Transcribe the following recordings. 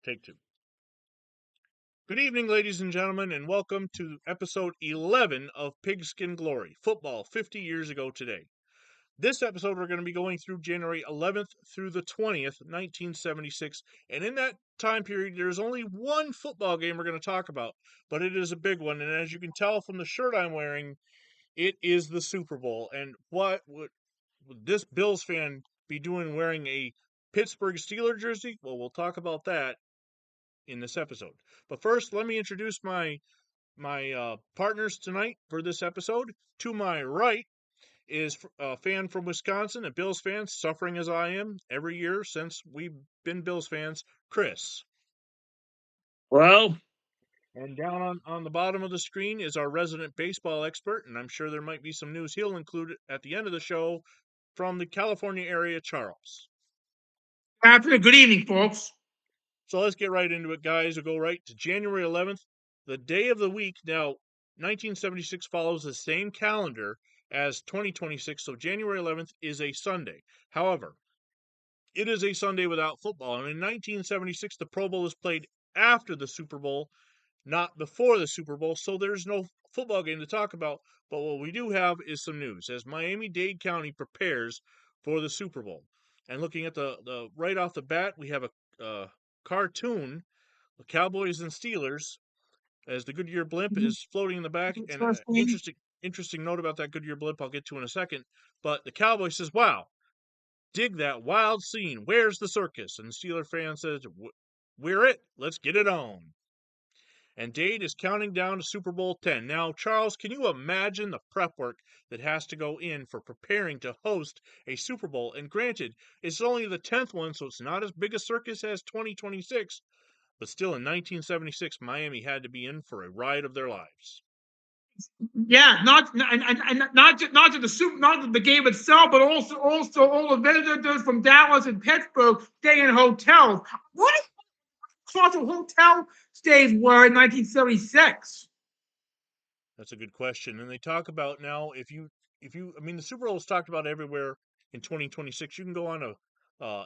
Take two. Good evening, ladies and gentlemen, and welcome to episode 11 of Pigskin Glory, football 50 years ago today. This episode, we're going to be going through January 11th through the 20th, 1976, and in that time period, there's only one football game we're going to talk about, but it is a big one, and as you can tell from the shirt I'm wearing, it is the Super Bowl, and what would this Bills fan be doing wearing a Pittsburgh Steelers jersey? Well, we'll talk about that in this episode. But first, let me introduce my partners tonight for this episode. To my right is a fan from Wisconsin, a Bills fan, suffering as I am every year since we've been Bills fans, Chris. Well, And down on the bottom of the screen is our resident baseball expert, and I'm sure there might be some news he'll include at the end of the show from the California area, Charles. Afternoon, good evening, folks. So let's get right into it, guys. We'll go right to January 11th, the day of the week. Now, 1976 follows the same calendar as 2026, so January 11th is a Sunday. However, it is a Sunday without football, and in 1976, the Pro Bowl is played after the Super Bowl, not before the Super Bowl, so there's no football game to talk about. But what we do have is some news as Miami-Dade County prepares for the Super Bowl. And looking at the right off the bat, we have a cartoon, the Cowboys and Steelers, as the Goodyear blimp is floating in the back. And interesting note about that Goodyear blimp I'll get to in a second. But the Cowboy says, "Wow, dig that wild scene. Where's the circus?" And the Steeler fan says, "We're it. Let's get it on." And Dade is counting down to Super Bowl 10. Now, Charles, can you imagine the prep work that has to go in for preparing to host a Super Bowl? And granted, it's only the 10th one, so it's not as big a circus as 2026, but still in 1976, Miami had to be in for a ride of their lives. Yeah, not just the game itself, but also all the visitors from Dallas and Pittsburgh staying in hotels. What cost of hotel stays were in 1976? That's a good question. And they talk about now I mean the Super Bowl is talked about everywhere in 2026. You can go on a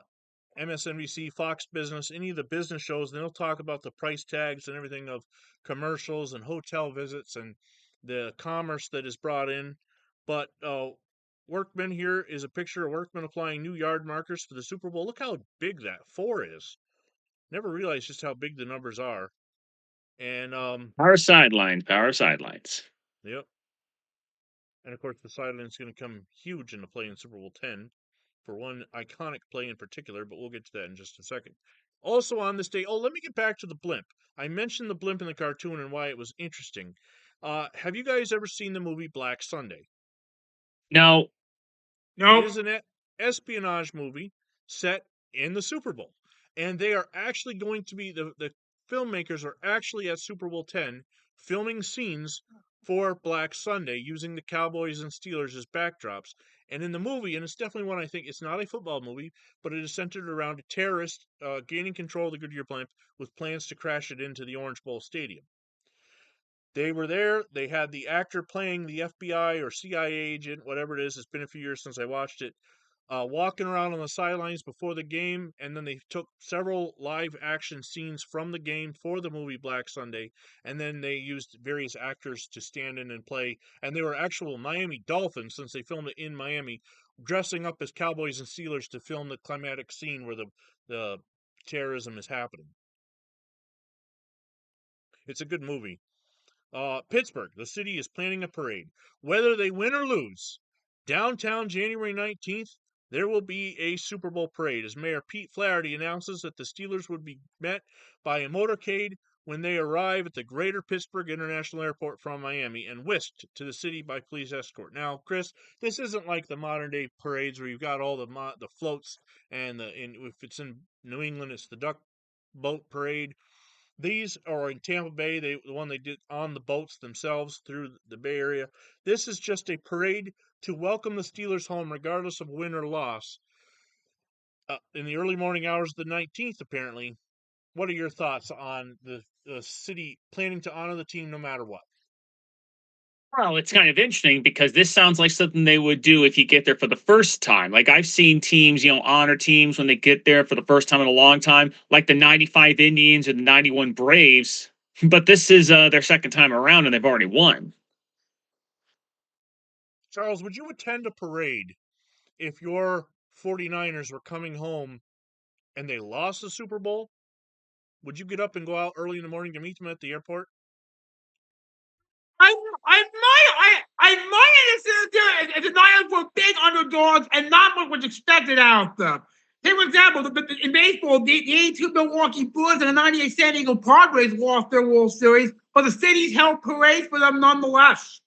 MSNBC, Fox Business, any of the business shows, and they'll talk about the price tags and everything of commercials and hotel visits and the commerce that is brought in. But Workman here is a picture of Workman applying new yard markers for the Super Bowl. Look how big that 4 is. Never realized just how big the numbers are. And power sidelines. Yep. And of course, the sideline is going to come huge into play in Super Bowl 10 for one iconic play in particular, but we'll get to that in just a second. Also on this day, let me get back to the blimp. I mentioned the blimp in the cartoon and why it was interesting. Have you guys ever seen the movie Black Sunday? No. It is an espionage movie set in the Super Bowl. And they are actually going to be, the filmmakers are actually at Super Bowl 10 filming scenes for Black Sunday using the Cowboys and Steelers as backdrops. And in the movie, and it's definitely one I think, it's not a football movie, but it is centered around a terrorist gaining control of the Goodyear blimp with plans to crash it into the Orange Bowl Stadium. They were there. They had the actor playing the FBI or CIA agent, whatever it is. It's been a few years since I watched it. Walking around on the sidelines before the game, and then they took several live action scenes from the game for the movie Black Sunday, and then they used various actors to stand in and play, and they were actual Miami Dolphins, since they filmed it in Miami, dressing up as Cowboys and Steelers to film the climatic scene where the terrorism is happening. It's a good movie. Pittsburgh, the city is planning a parade. Whether they win or lose, downtown January 19th, there will be a Super Bowl parade as Mayor Pete Flaherty announces that the Steelers would be met by a motorcade when they arrive at the Greater Pittsburgh International Airport from Miami and whisked to the city by police escort. Now, Chris, this isn't like the modern day parades where you've got all the floats and if it's in New England, it's the duck boat parade. These are in Tampa Bay, the one they did on the boats themselves through the Bay Area. This is just a parade to welcome the Steelers home, regardless of win or loss. In the early morning hours of the 19th, apparently. What are your thoughts on the city planning to honor the team no matter what? Well, it's kind of interesting because this sounds like something they would do if you get there for the first time. Like I've seen teams, honor teams when they get there for the first time in a long time, like the 95 Indians or the 91 Braves. But this is their second time around and they've already won. Charles, would you attend a parade if your 49ers were coming home and they lost the Super Bowl? Would you get up and go out early in the morning to meet them at the airport? I might understand if the Niners were big underdogs and not what was expected out of them. Take for example, in baseball, the 82 Milwaukee Brewers and the 98 San Diego Padres lost their World Series, but the cities held parades for them nonetheless.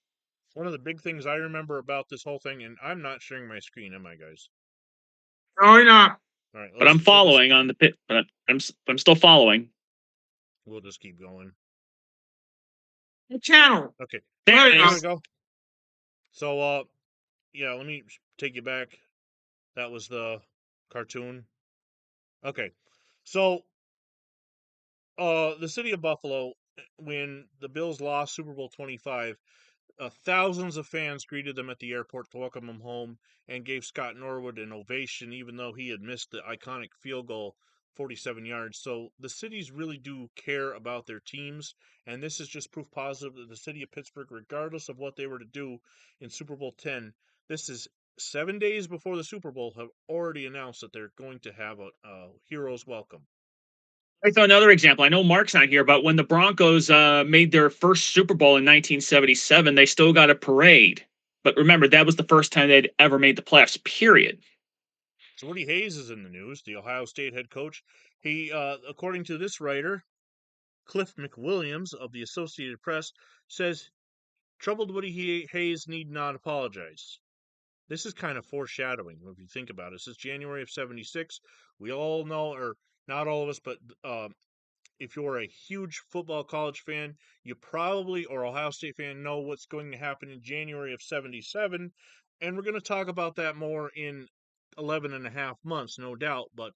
One of the big things I remember about this whole thing, and I'm not sharing my screen, am I, guys? No, you're not. All right, But I'm following on the pit. But I'm still following. We'll just keep going. The channel. Okay, There we go. So, yeah, let me take you back. That was the cartoon. Okay, so, the city of Buffalo, when the Bills lost Super Bowl 25, thousands of fans greeted them at the airport to welcome him home and gave Scott Norwood an ovation, even though he had missed the iconic field goal 47 yards. So the cities really do care about their teams, and this is just proof positive that the city of Pittsburgh, regardless of what they were to do in Super Bowl 10, this is 7 days before the Super Bowl, have already announced that they're going to have a hero's welcome. I saw another example. I know Mark's not here, but when the Broncos made their first Super Bowl in 1977, they still got a parade. But remember, that was the first time they'd ever made the playoffs, period. So Woody Hayes is in the news, the Ohio State head coach. He, according to this writer, Cliff McWilliams of the Associated Press, says troubled Woody Hayes need not apologize. This is kind of foreshadowing if you think about it. This is January of 76. We all know, or not all of us, but if you're a huge football college fan, you probably, or Ohio State fan, know what's going to happen in January of 77. And we're going to talk about that more in 11 and a half months, no doubt. But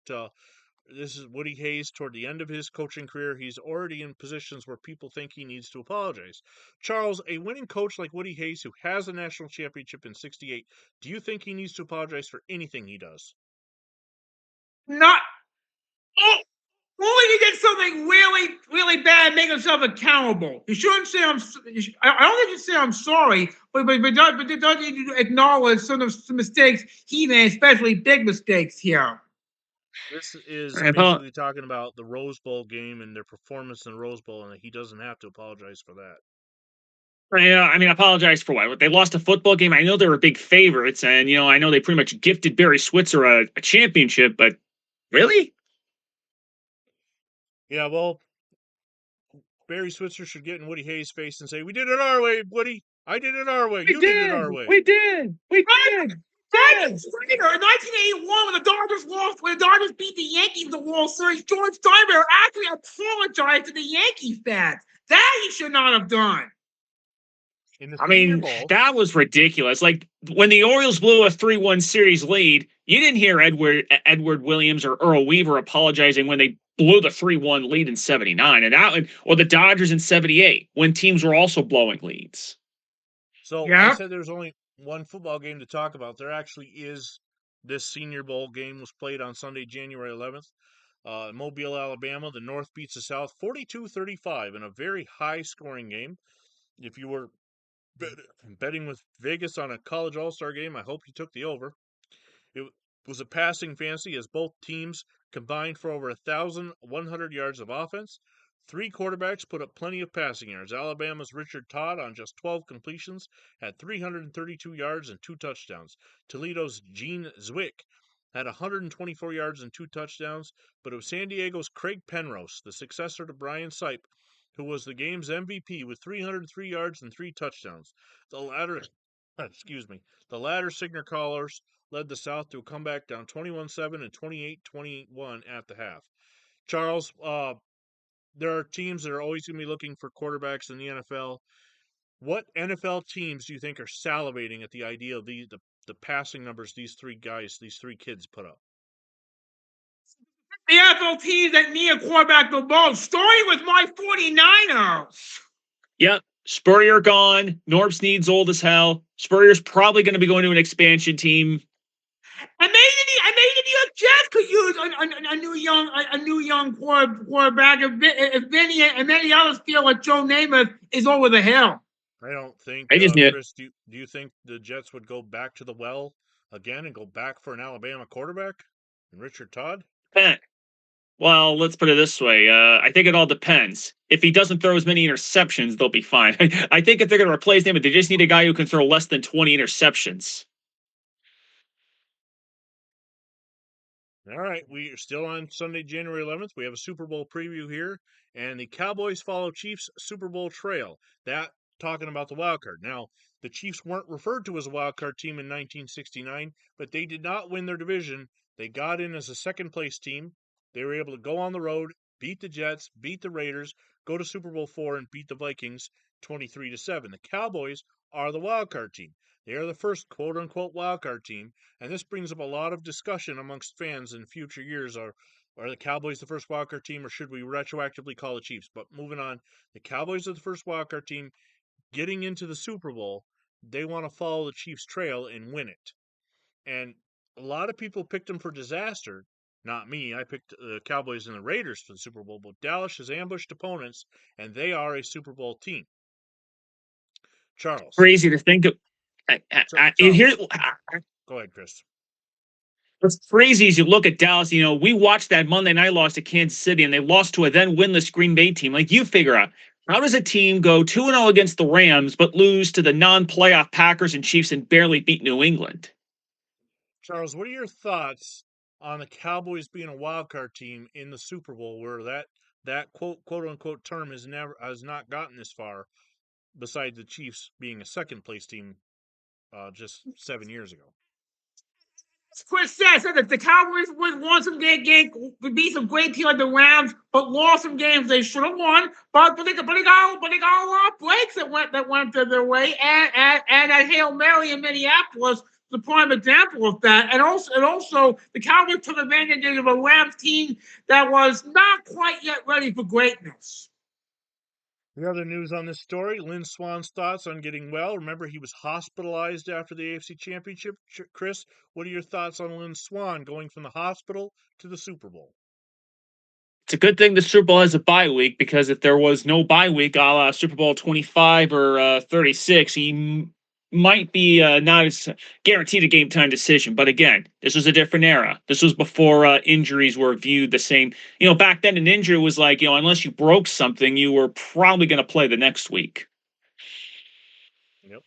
this is Woody Hayes toward the end of his coaching career. He's already in positions where people think he needs to apologize. Charles, a winning coach like Woody Hayes, who has a national championship in 68, do you think he needs to apologize for anything he does? Not. Only you did something really, really bad, make yourself accountable. You shouldn't say I don't think you say I'm sorry, but does need to acknowledge some of the mistakes he made, especially big mistakes here. This is basically talking about the Rose Bowl game and their performance in the Rose Bowl, and he doesn't have to apologize for that. Yeah, I mean, apologize for what? They lost a football game. I know they were big favorites, and I know they pretty much gifted Barry Switzer a championship, but really? Yeah, well, Barry Switzer should get in Woody Hayes' face and say, "We did it our way, Woody. I did it our way. You did it our way. We did. We did. In 1981, when the Dodgers beat the Yankees in the World Series, George Steinbrenner actually apologized to the Yankee fans. That he should not have done. I mean, that was ridiculous. Like when the Orioles blew a 3-1 series lead, you didn't hear Edward Williams or Earl Weaver apologizing when they blew the 3-1 lead in 79, and or the Dodgers in 78 when teams were also blowing leads. So yeah. I said there's only one football game to talk about. There actually is. This Senior Bowl game was played on Sunday, January 11th. Mobile, Alabama. The North beats the South 42-35 in a very high-scoring game. If you were betting with Vegas on a college all-star game, I hope you took the over. It was a passing fantasy as both teams combined for over 1,100 yards of offense. Three quarterbacks put up plenty of passing yards. Alabama's Richard Todd, on just 12 completions, had 332 yards and 2 touchdowns. Toledo's Gene Zwick had 124 yards and 2 touchdowns, but it was San Diego's Craig Penrose, the successor to Brian Sipe, who was the game's MVP with 303 yards and 3 touchdowns. The latter Signal Callers led the South to a comeback down 21-7 and 28-21 at the half. Charles, there are teams that are always going to be looking for quarterbacks in the NFL. What NFL teams do you think are salivating at the idea of the passing numbers these three kids put up? The NFL teams that need a quarterback the most, starting with my 49ers. Yep. Spurrier gone. Norb Snead's old as hell. Spurrier's probably going to be going to an expansion team. And maybe the New York Jets could use a new young quarterback if Vinny and many others feel like Joe Namath is over the hill. I don't think, I just Chris, do you think the Jets would go back to the well again and go back for an Alabama quarterback and Richard Todd? Well, let's put it this way. I think it all depends. If he doesn't throw as many interceptions, they'll be fine. I think if they're going to replace him, they just need a guy who can throw less than 20 interceptions. All right, we are still on Sunday, January 11th. We have a Super Bowl preview here, and the Cowboys follow Chiefs Super Bowl trail. That talking about the wild card. Now, the Chiefs weren't referred to as a wild card team in 1969, but they did not win their division. They got in as a second-place team. They were able to go on the road, beat the Jets, beat the Raiders, go to Super Bowl IV, and beat the Vikings 23-7. The Cowboys are the wild card team. They are the first quote-unquote wildcard team, and this brings up a lot of discussion amongst fans in future years. Are the Cowboys the first wildcard team, or should we retroactively call the Chiefs? But moving on, the Cowboys are the first wildcard team. Getting into the Super Bowl, they want to follow the Chiefs' trail and win it. And a lot of people picked them for disaster. Not me. I picked the Cowboys and the Raiders for the Super Bowl, but Dallas has ambushed opponents, and they are a Super Bowl team. Charles. Crazy to think of. Here, go ahead, Chris. What's crazy is you look at Dallas. We watched that Monday night loss to Kansas City, and they lost to a then winless Green Bay team. Like, you figure out, how does a team go 2-0 against the Rams but lose to the non-playoff Packers and Chiefs and barely beat New England? Charles, what are your thoughts on the Cowboys being a wild card team in the Super Bowl, where that quote unquote term has not gotten this far, besides the Chiefs being a second place team just 7 years ago? Chris said that the Cowboys won some game, beat some great teams like the Rams, but lost some games they should have won. But they got a lot of breaks that went their way, and that Hail Mary in Minneapolis, the prime example of that. And also the Cowboys took advantage of a Rams team that was not quite yet ready for greatness. The other news on this story, Lynn Swann's thoughts on getting well. Remember, he was hospitalized after the AFC Championship. Chris, what are your thoughts on Lynn Swann going from the hospital to the Super Bowl? It's a good thing the Super Bowl has a bye week, because if there was no bye week, a la Super Bowl 25 or 36, he might be not as guaranteed a game time decision. But again, this was a different era. This was before injuries were viewed the same. Back then an injury was like, unless you broke something, you were probably going to play the next week. Yep.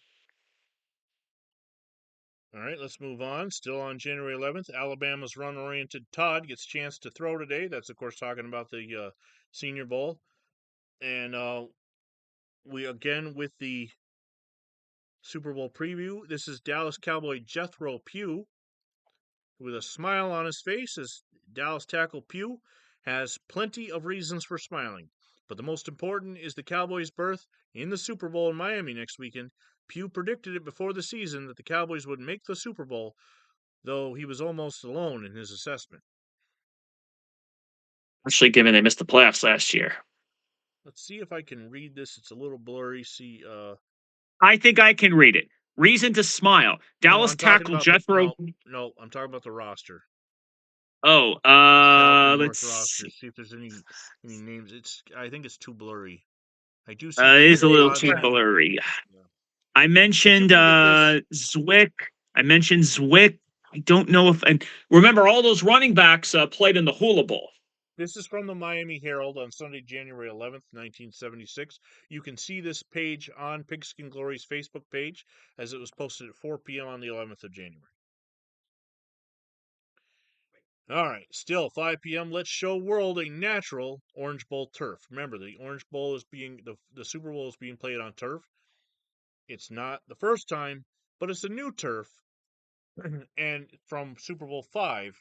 All right, let's move on. Still on January 11th, Alabama's run-oriented Todd gets a chance to throw today. That's, of course, talking about the Senior Bowl. And we, again, with the Super Bowl preview. This is Dallas Cowboy Jethro Pugh with a smile on his face, as Dallas tackle Pugh has plenty of reasons for smiling. But the most important is the Cowboys' berth in the Super Bowl in Miami next weekend. Pugh predicted it before the season that the Cowboys would make the Super Bowl, though he was almost alone in his assessment. Especially given they missed the playoffs last year. Let's see if I can read this. It's a little blurry. I think I can read it. Reason to smile. Dallas tackle Jethro. No, I'm talking about the roster. Oh, let's roster. See if there's any names. I think it's too blurry. I do see. It is a little too blurry. Yeah. I mentioned Zwick. I don't know if, and remember, all those running backs played in the Hula Bowl. This is from the Miami Herald on Sunday, January 11th, 1976. You can see this page on Pigskin Glory's Facebook page, as it was posted at 4 p.m. on the 11th of January. All right, still 5 p.m. Let's show world a natural Orange Bowl turf. Remember, the Orange Bowl is the Super Bowl is being played on turf. It's not the first time, but it's a new turf, and from Super Bowl V.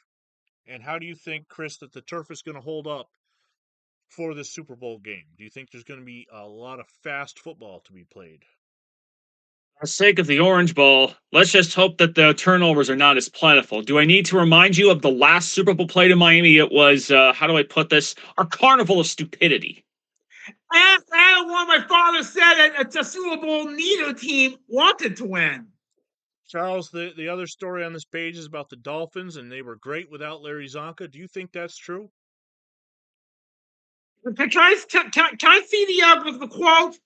And how do you think, Chris, that the turf is going to hold up for this Super Bowl game? Do you think there's going to be a lot of fast football to be played? For the sake of the Orange Bowl, let's just hope that the turnovers are not as plentiful. Do I need to remind you of the last Super Bowl played in Miami? It was, how do I put this? A carnival of stupidity. And one my father said that it's a Super Bowl neither team wanted to win. Charles, the other story on this page is about the Dolphins, and they were great without Larry Zonka. Do you think that's true? Can I see the quote?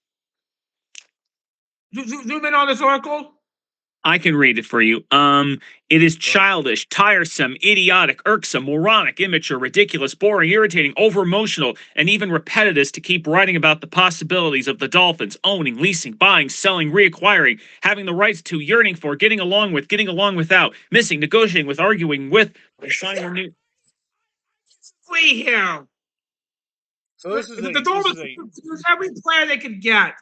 Zoom in on this article. I can read it for you. It is childish, tiresome, idiotic, irksome, moronic, immature, ridiculous, boring, irritating, over-emotional, and even repetitive to keep writing about the possibilities of the Dolphins owning, leasing, buying, selling, reacquiring, having the rights to, yearning for, getting along with, getting along without, missing, negotiating with, arguing with, signing a new. Free here. So this is The Dolphins use every player they could get.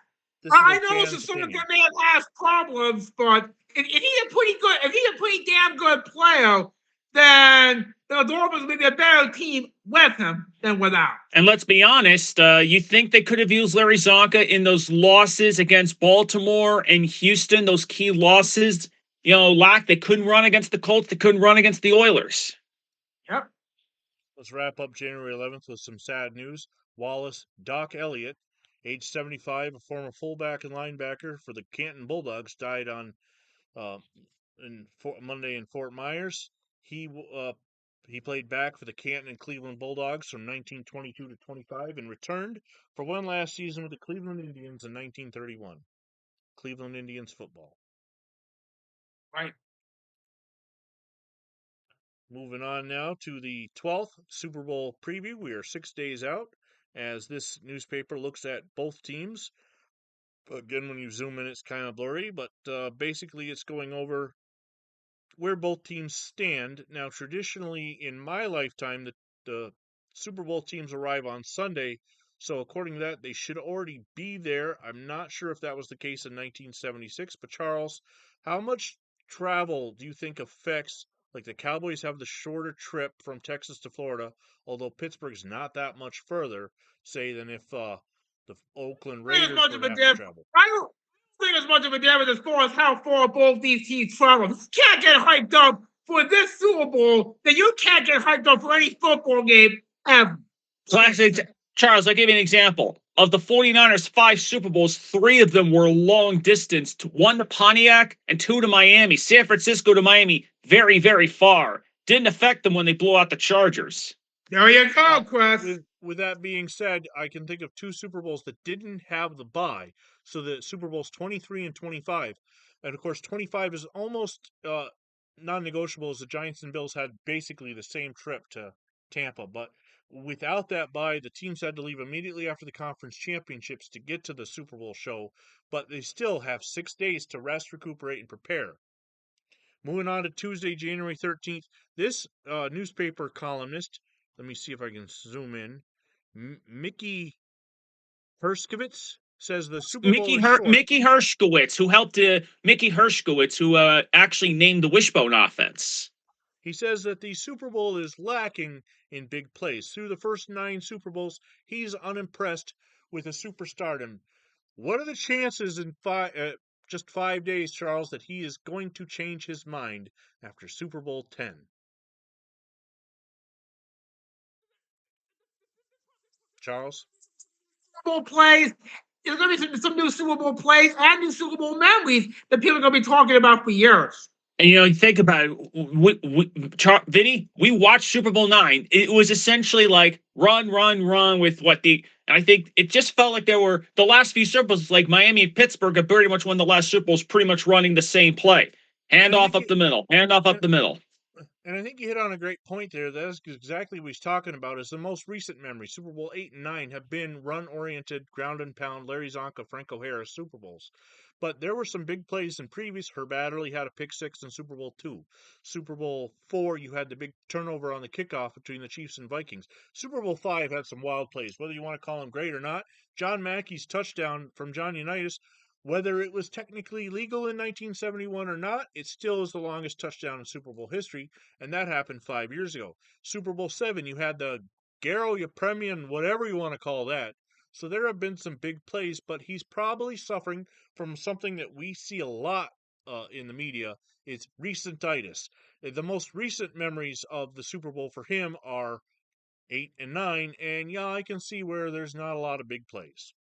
I know this is someone that may have had problems, but if he's a pretty damn good player, then the Dolphins would be a better team with him than without. And let's be honest, you think they could have used Larry Zonka in those losses against Baltimore and Houston, those key losses? You know, they couldn't run against the Colts, they couldn't run against the Oilers. Yep. Let's wrap up January 11th with some sad news. Doc Elliott, age 75, a former fullback and linebacker for the Canton Bulldogs, died on Monday in Fort Myers. He played back for the Canton and Cleveland Bulldogs from 1922 to 25 and returned for one last season with the Cleveland Indians in 1931. Cleveland Indians football. Right. Moving on now to the 12th Super Bowl preview. We are 6 days out as this newspaper looks at both teams. Again, when you zoom in, it's kind of blurry, but basically it's going over where both teams stand. Now, traditionally, in my lifetime, the Super Bowl teams arrive on Sunday, so according to that, they should already be there. I'm not sure if that was the case in 1976, but Charles, how much travel do you think affects, like the Cowboys have the shorter trip from Texas to Florida, although Pittsburgh's not that much further, say, than if the Oakland Raiders were to have to travel? I don't think as much of a difference as far as how far both these teams travel. You can't get hyped up for this Super Bowl, then you can't get hyped up for any football game ever. Charles, I'll give you an example. Of the 49ers' 5 Super Bowls, 3 of them were long distance. 1 to Pontiac and 2 to Miami. San Francisco to Miami, very, very far. Didn't affect them when they blew out the Chargers. There you go, Chris. With that being said, I can think of 2 Super Bowls that didn't have the bye. So the Super Bowls 23 and 25. And of course, 25 is almost non-negotiable, as the Giants and Bills had basically the same trip to Tampa. But without that bye, the teams had to leave immediately after the conference championships to get to the Super Bowl show. But they still have 6 days to rest, recuperate, and prepare. Moving on to Tuesday, January 13th, this newspaper columnist, let me see if I can zoom in, Mickey Herskowitz says the Super Bowl is short. Mickey Herskowitz, who actually named the Wishbone offense. He says that the Super Bowl is lacking in big plays. Through the first 9 Super Bowls, he's unimpressed with a superstardom. What are the chances in just 5 days, Charles, that he is going to change his mind after Super Bowl 10? Charles? Super Bowl plays. There's going to be some new Super Bowl plays and new Super Bowl memories that people are going to be talking about for years. And, you know, you think about it, Vinny, we watched Super Bowl 9. It was essentially like run with I think it just felt like there were the last few Super Bowls, like Miami and Pittsburgh have pretty much won the last Super Bowls, pretty much running the same play. Hand off up the middle. And I think you hit on a great point there. That's exactly what he's talking about. Is the most recent memory. Super Bowl 8 and 9 have been run-oriented, ground and pound, Larry Zonka, Franco Harris Super Bowls. But there were some big plays in previous. Herb Adderley had a pick 6 in Super Bowl 2. Super Bowl 4, you had the big turnover on the kickoff between the Chiefs and Vikings. Super Bowl 5 had some wild plays. Whether you want to call them great or not, John Mackey's touchdown from John Unitas, whether it was technically legal in 1971 or not, it still is the longest touchdown in Super Bowl history, and that happened 5 years ago. Super Bowl 7, you had the Garo Yepremian, whatever you want to call that. So there have been some big plays, but he's probably suffering from something that we see a lot in the media. It's recentitis. The most recent memories of the Super Bowl for him are 8 and 9, and yeah, I can see where there's not a lot of big plays.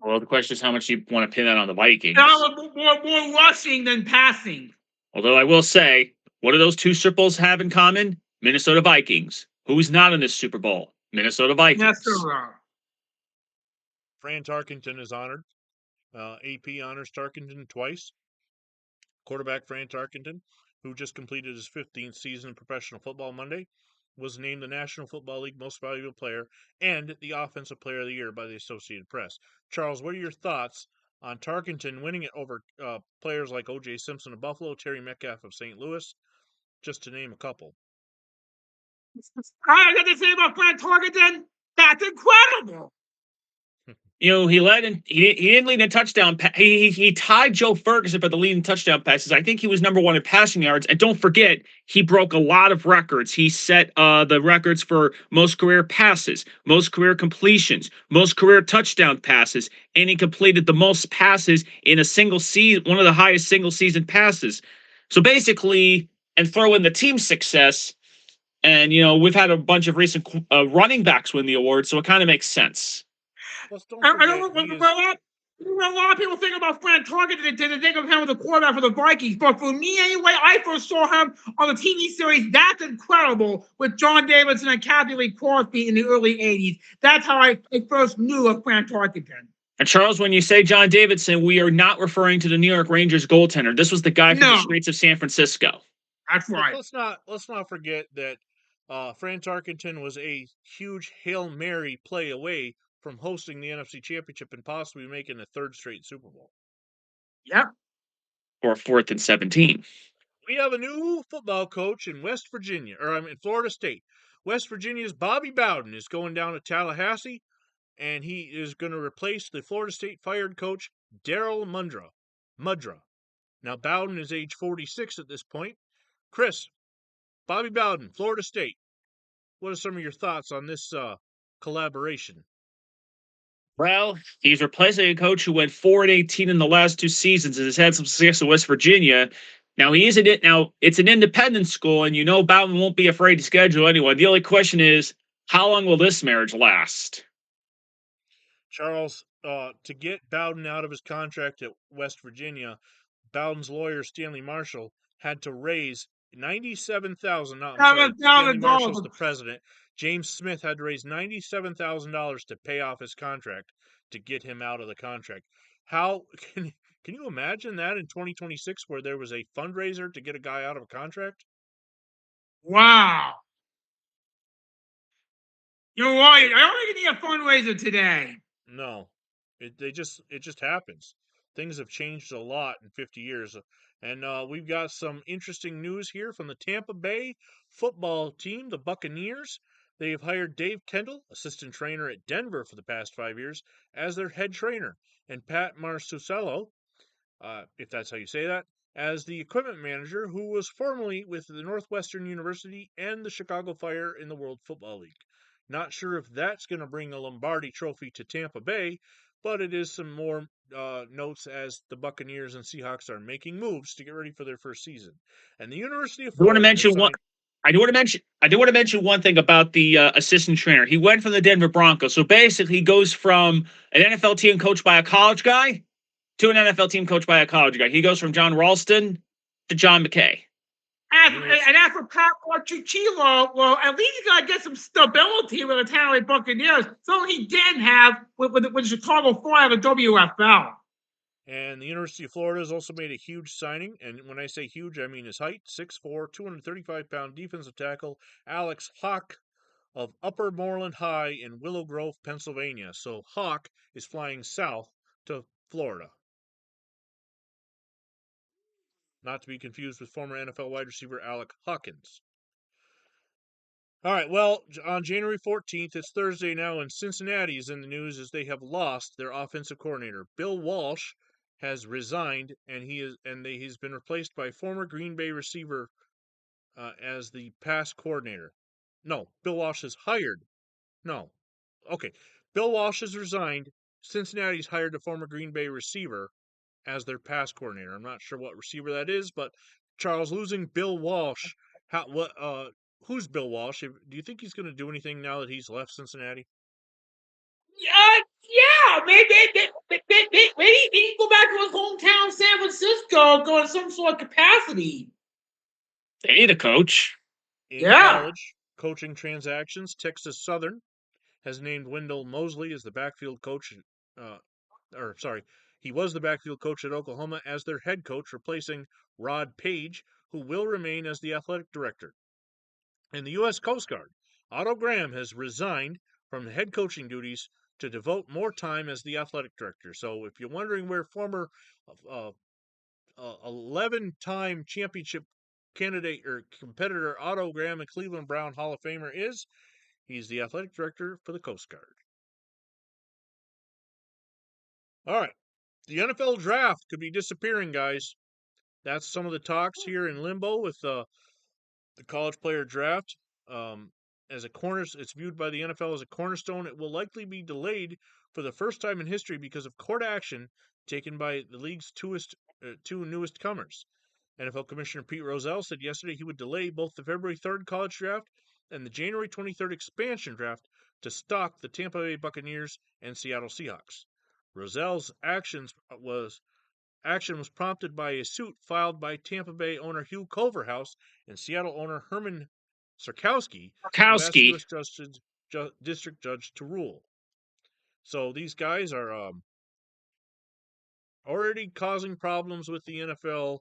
Well, the question is how much you want to pin that on the Vikings. Now more rushing than passing. Although I will say, what do those two Super Bowls have in common? Minnesota Vikings. Who's not in this Super Bowl? Minnesota Vikings. Yes, sir. Fran Tarkenton is honored. AP honors Tarkenton twice. Quarterback Fran Tarkenton, who just completed his 15th season in professional football Monday, was named the National Football League Most Valuable Player and the Offensive Player of the Year by the Associated Press. Charles, what are your thoughts on Tarkenton winning it over players like O.J. Simpson of Buffalo, Terry Metcalf of St. Louis, just to name a couple? I got to say about Fran Tarkenton, that's incredible. You know, he didn't lead in touchdown. He tied Joe Ferguson for the leading touchdown passes. I think he was number one in passing yards. And don't forget, he broke a lot of records. He set the records for most career passes, most career completions, most career touchdown passes, and he completed the most passes in a single season, one of the highest single season passes. So basically, and throw in the team success. And you know, we've had a bunch of recent running backs win the award, so it kind of makes sense. Plus, don't I forget, know a lot of people think about Fran Tarkenton to think of him as a quarterback for the Vikings, but for me anyway, I first saw him on the TV series That's Incredible with John Davidson and Kathy Lee Crosby in the early 80s. That's how I first knew of Fran Tarkenton. And Charles, when you say John Davidson, we are not referring to the New York Rangers goaltender. This was the guy from the streets of San Francisco. That's right. Let's not forget that Fran Tarkenton was a huge Hail Mary play away from hosting the NFC Championship and possibly making a third straight Super Bowl. Yep. Or 4th and 17. We have a new football coach in West Virginia, or in Florida State. West Virginia's Bobby Bowden is going down to Tallahassee, and he is going to replace the Florida State fired coach Daryl Mudra. Now, Bowden is age 46 at this point. Chris, Bobby Bowden, Florida State. What are some of your thoughts on this collaboration? Well, he's replacing a coach who went 4-18 in the last two seasons and has had some success in West Virginia. Now it's an independent school, and you know Bowden won't be afraid to schedule anyone. The only question is, how long will this marriage last? Charles, to get Bowden out of his contract at West Virginia, Bowden's lawyer Stanley Marshall had to raise $97,000. Stanley Marshall's the president. James Smith had to raise $97,000 to pay off his contract to get him out of the contract. How can you imagine that in 2026 where there was a fundraiser to get a guy out of a contract? Wow. You're right. I don't think you need a fundraiser today. No, it just happens. Things have changed a lot in 50 years, and we've got some interesting news here from the Tampa Bay football team, the Buccaneers. They've hired Dave Kendall, assistant trainer at Denver for the past 5 years, as their head trainer, and Pat Marsucello, if that's how you say that, as the equipment manager, who was formerly with the Northwestern University and the Chicago Fire in the World Football League. Not sure if that's going to bring a Lombardi trophy to Tampa Bay, but it is some more notes as the Buccaneers and Seahawks are making moves to get ready for their first season. And the University of Florida. I do want to mention one thing about the assistant trainer. He went from the Denver Broncos, so basically he goes from an NFL team coached by a college guy to an NFL team coached by a college guy. He goes from John Ralston to John McKay. And after Pat Martuchello, well, at least he got to get some stability with the Tampa Bay Buccaneers. Something he didn't have with Chicago Fire and the WFL. And the University of Florida has also made a huge signing. And when I say huge, I mean his height, 6'4", 235-pound defensive tackle, Alex Hawk of Upper Moreland High in Willow Grove, Pennsylvania. So Hawk is flying south to Florida. Not to be confused with former NFL wide receiver Alec Hawkins. All right, well, on January 14th, it's Thursday now, and Cincinnati is in the news as they have lost their offensive coordinator. Bill Walsh has resigned, and he's been replaced by former Green Bay receiver as the pass coordinator. No, Bill Walsh is hired. No. Okay. Bill Walsh has resigned. Cincinnati's hired a former Green Bay receiver as their pass coordinator. I'm not sure what receiver that is, but Charles, losing Bill Walsh, who's Bill Walsh? Do you think he's going to do anything now that he's left Cincinnati? Yeah, maybe he can go back to his hometown, San Francisco, go in some sort of capacity. They need a coach. In college coaching transactions, Texas Southern has named Wendell Mosley as the backfield coach. He was the backfield coach at Oklahoma as their head coach, replacing Rod Page, who will remain as the athletic director. In the U.S. Coast Guard, Otto Graham has resigned from the head coaching duties to devote more time as the athletic director. So, if you're wondering where former 11-time championship candidate or competitor Otto Graham, a Cleveland Brown Hall of Famer, is, he's the athletic director for the Coast Guard. All right. The NFL draft could be disappearing, guys. That's some of the talks here in limbo with the college player draft. It's viewed by the NFL as a cornerstone. It will likely be delayed for the first time in history because of court action taken by the league's two newest comers. NFL Commissioner Pete Rozelle said yesterday he would delay both the February 3rd college draft and the January 23rd expansion draft to stock the Tampa Bay Buccaneers and Seattle Seahawks. Rozelle's action was prompted by a suit filed by Tampa Bay owner Hugh Culverhouse and Seattle owner Herman Sarkowski, who asked the U.S. District Judge to rule. So these guys are already causing problems with the NFL.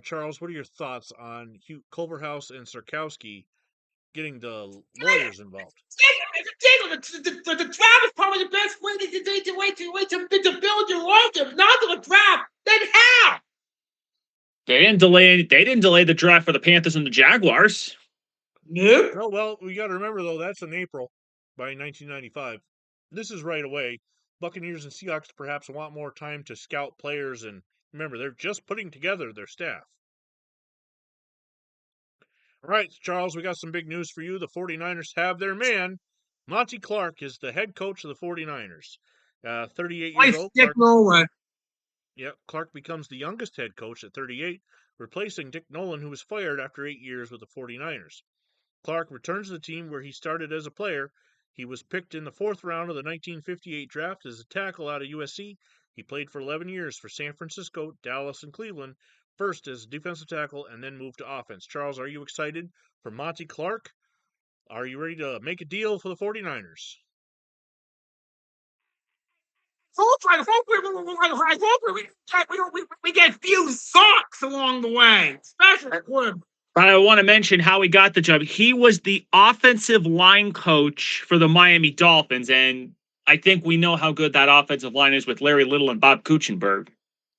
Charles, what are your thoughts on Hugh Culverhouse and Sarkowski getting the lawyers involved? It's ridiculous. The draft is probably the best way to build your loyalty. Not to the draft, then how? They didn't delay the draft for the Panthers and the Jaguars. Nope. Oh, well, we got to remember, though, that's in April by 1995. This is right away. Buccaneers and Seahawks perhaps want more time to scout players, and remember, they're just putting together their staff. All right, Charles, we got some big news for you. The 49ers have their man. Monty Clark is the head coach of the 49ers. 38 years old. Clark becomes the youngest head coach at 38, replacing Dick Nolan, who was fired after 8 years with the 49ers. Clark returns to the team where he started as a player. He was picked in the 4th round of the 1958 draft as a tackle out of USC. He played for 11 years for San Francisco, Dallas, and Cleveland, first as defensive tackle and then moved to offense. Charles, are you excited for Monty Clark? Are you ready to make a deal for the 49ers? I hope we get few socks along the way, especially I want to mention how he got the job. He was the offensive line coach for the Miami Dolphins, and I think we know how good that offensive line is with Larry Little and Bob Kuechenberg.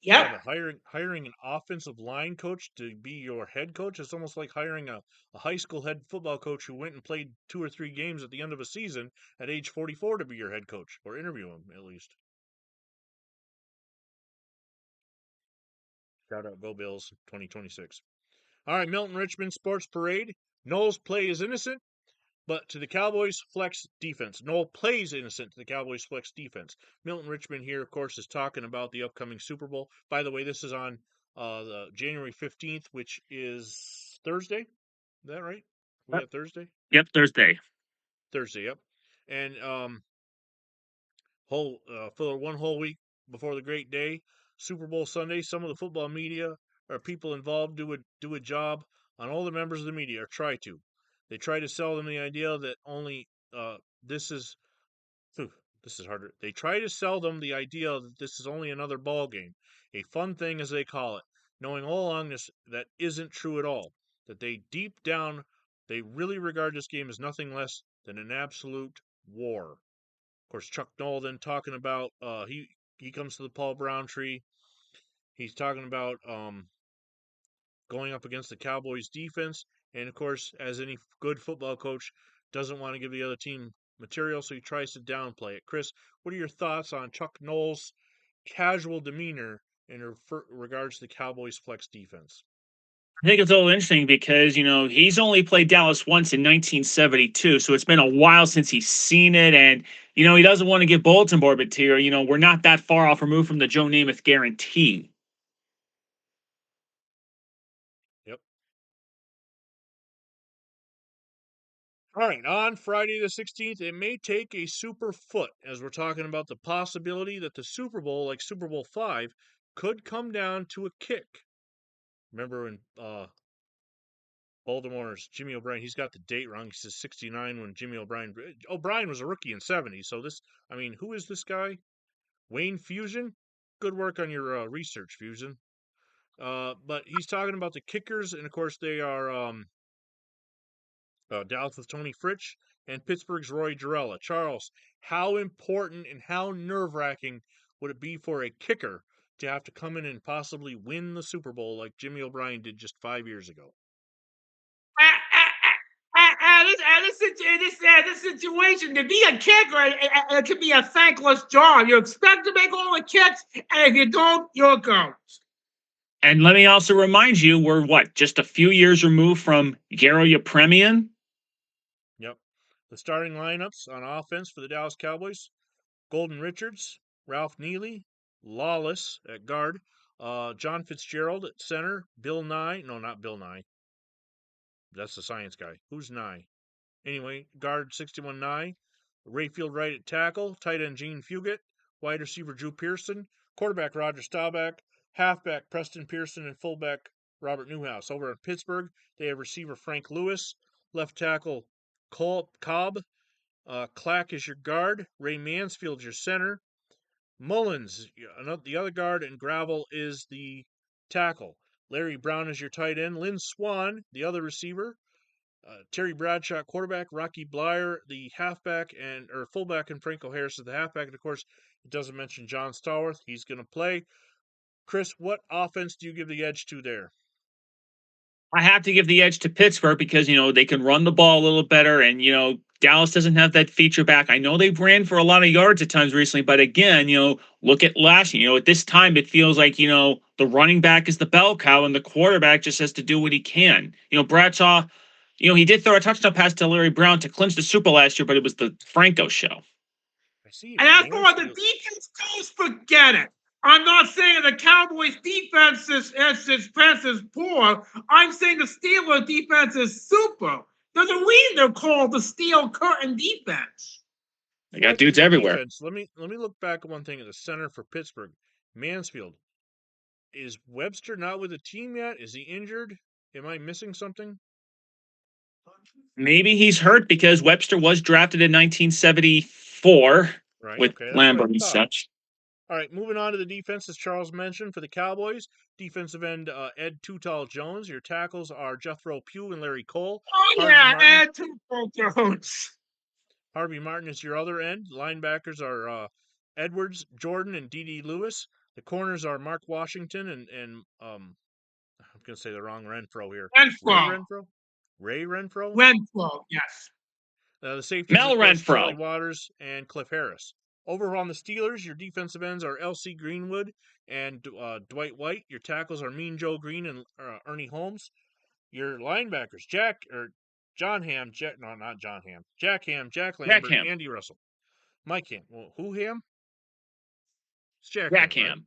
Yeah, hiring an offensive line coach to be your head coach is almost like hiring a high school head football coach who went and played 2 or 3 games at the end of a season at age 44 to be your head coach, or interview him at least. Shout out, Go Bills 2026. All right, Milton Richmond Sports Parade. Noel's play is innocent, but to the Cowboys flex defense. Noel plays innocent to the Cowboys flex defense. Milton Richmond here, of course, is talking about the upcoming Super Bowl. By the way, this is on the January 15th, which is Thursday. Is that right? We got Thursday? Yep, Thursday. Thursday, yep. And for one whole week before the great day, Super Bowl Sunday, some of the football media or people involved do a job on all the members of the media, or try to. They try to sell them the idea that only this is harder. They try to sell them the idea that this is only another ball game, a fun thing as they call it, knowing all along that isn't true at all. That they deep down they really regard this game as nothing less than an absolute war. Of course, Chuck Noll then talking about he comes to the Paul Brown tree. He's talking about going up against the Cowboys defense, and of course, as any good football coach, doesn't want to give the other team material, so he tries to downplay it. Chris, what are your thoughts on Chuck Noll's casual demeanor in regards to the Cowboys flex defense? I think it's a little interesting because, he's only played Dallas once in 1972, so it's been a while since he's seen it, and, he doesn't want to give bulletin board material. We're not that far off removed from the Joe Namath guarantee. Yep. All right, on Friday the 16th, it may take a super foot as we're talking about the possibility that the Super Bowl, like Super Bowl V, could come down to a kick. Remember when Baltimore's Jimmy O'Brien, he's got the date wrong. He says 69 when Jimmy O'Brien was a rookie in 70. So who is this guy? Wayne Fusion? Good work on your research, Fusion. But he's talking about the kickers, and of course they are Dallas with Tony Fritsch and Pittsburgh's Roy Gerela. Charles, how important and how nerve-wracking would it be for a kicker to have to come in and possibly win the Super Bowl like Jimmy O'Brien did just 5 years ago? This situation, to be a kicker, it can be a thankless job. You expect to make all the kicks, and if you don't, you're ghost. And let me also remind you, we're just a few years removed from Garo Yepremian? Yep. The starting lineups on offense for the Dallas Cowboys: Golden Richards, Ralph Neely, Lawless at guard, John Fitzgerald at center, Bill Nye. No, not Bill Nye. That's the science guy. Who's Nye? Anyway, guard 61 Nye, Rayfield Wright at tackle, tight end Gene Fugit, wide receiver Drew Pearson, quarterback Roger Staubach, halfback Preston Pearson, and fullback Robert Newhouse. Over in Pittsburgh, they have receiver Frank Lewis, left tackle Cobb, Clack is your guard, Ray Mansfield's your center, Mullins, the other guard, and Gravel is the tackle. Larry Brown is your tight end, Lynn Swan, the other receiver, Terry Bradshaw, quarterback, Rocky Blyer, the halfback or fullback, and Franco Harris is the halfback. And of course, it doesn't mention John Stallworth. He's going to play. Chris, what offense do you give the edge to there? I have to give the edge to Pittsburgh because, they can run the ball a little better. And, Dallas doesn't have that feature back. I know they've ran for a lot of yards at times recently, but again, look at last year. At this time, it feels like, the running back is the bell cow and the quarterback just has to do what he can. Bradshaw, he did throw a touchdown pass to Larry Brown to clinch the Super last year, but it was the Franco show. I see. And as far as the defense goes, forget it. I'm not saying the Cowboys' defense is poor. I'm saying the Steelers' defense is super. There's a reason they're called the Steel Curtain defense. They got dudes everywhere. Defense, let me look back at one thing at the center for Pittsburgh. Mansfield. Is Webster not with the team yet? Is he injured? Am I missing something? Maybe he's hurt because Webster was drafted in 1974 with Lambert and such. All right, moving on to the defense, as Charles mentioned, for the Cowboys, defensive end Ed Too-Tall Jones. Your tackles are Jethro Pugh and Larry Cole. Ed Too-Tall Jones. Harvey Martin is your other end. Linebackers are Edwards, Jordan, and D.D. Lewis. The corners are Mark Washington and I'm going to say the wrong Renfro here. Ray Renfro? Renfro, yes. The safeties, Mel Renfro. Charlie Waters and Cliff Harris. Over on the Steelers, your defensive ends are L.C. Greenwood and Dwight White. Your tackles are Mean Joe Green and Ernie Holmes. Your linebackers, Jack Ham, Jack Lambert, Andy Russell. Mike Ham. Well, who Ham? It's Jack Ham.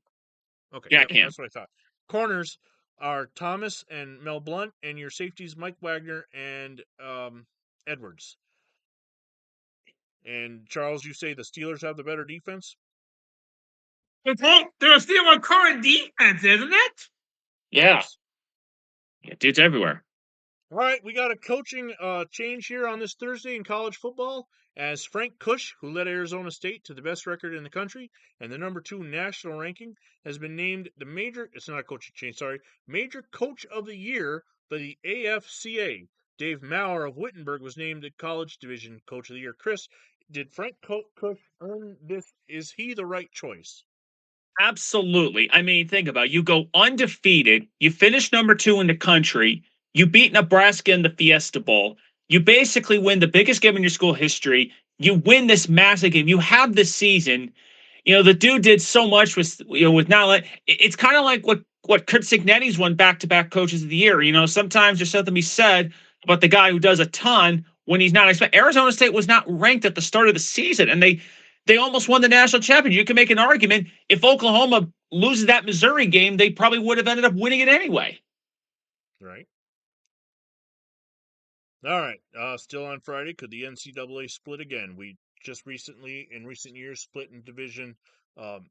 Right? Okay, Jack Ham. That's what I thought. Corners are Thomas and Mel Blunt, and your safeties, Mike Wagner and Edwards. And Charles, you say the Steelers have the better defense? They're still a current defense, isn't it? Yeah. Yeah, dudes everywhere. All right, we got a coaching change here on this Thursday in college football as Frank Kush, who led Arizona State to the best record in the country and the number 2 national ranking, has been named the major coach of the year by the AFCA. Dave Maurer of Wittenberg was named the college division coach of the year. Chris, did Frank Kush earn this? Is he the right choice? Absolutely. I mean, think about it. You go undefeated. You finish number 2 in the country. You beat Nebraska in the Fiesta Bowl. You basically win the biggest game in your school history. You win this massive game. You have this season. The dude did so much with not. It's kind of like what Kurt Signetti's won back-to-back coaches of the year. Sometimes there's something to be said about the guy who does a ton when he's not expected. Arizona State was not ranked at the start of the season, and they almost won the national championship. You can make an argument if Oklahoma loses that Missouri game, they probably would have ended up winning it anyway. Right. All right. Still on Friday. Could the NCAA split again? We just recently, in recent years, split in um,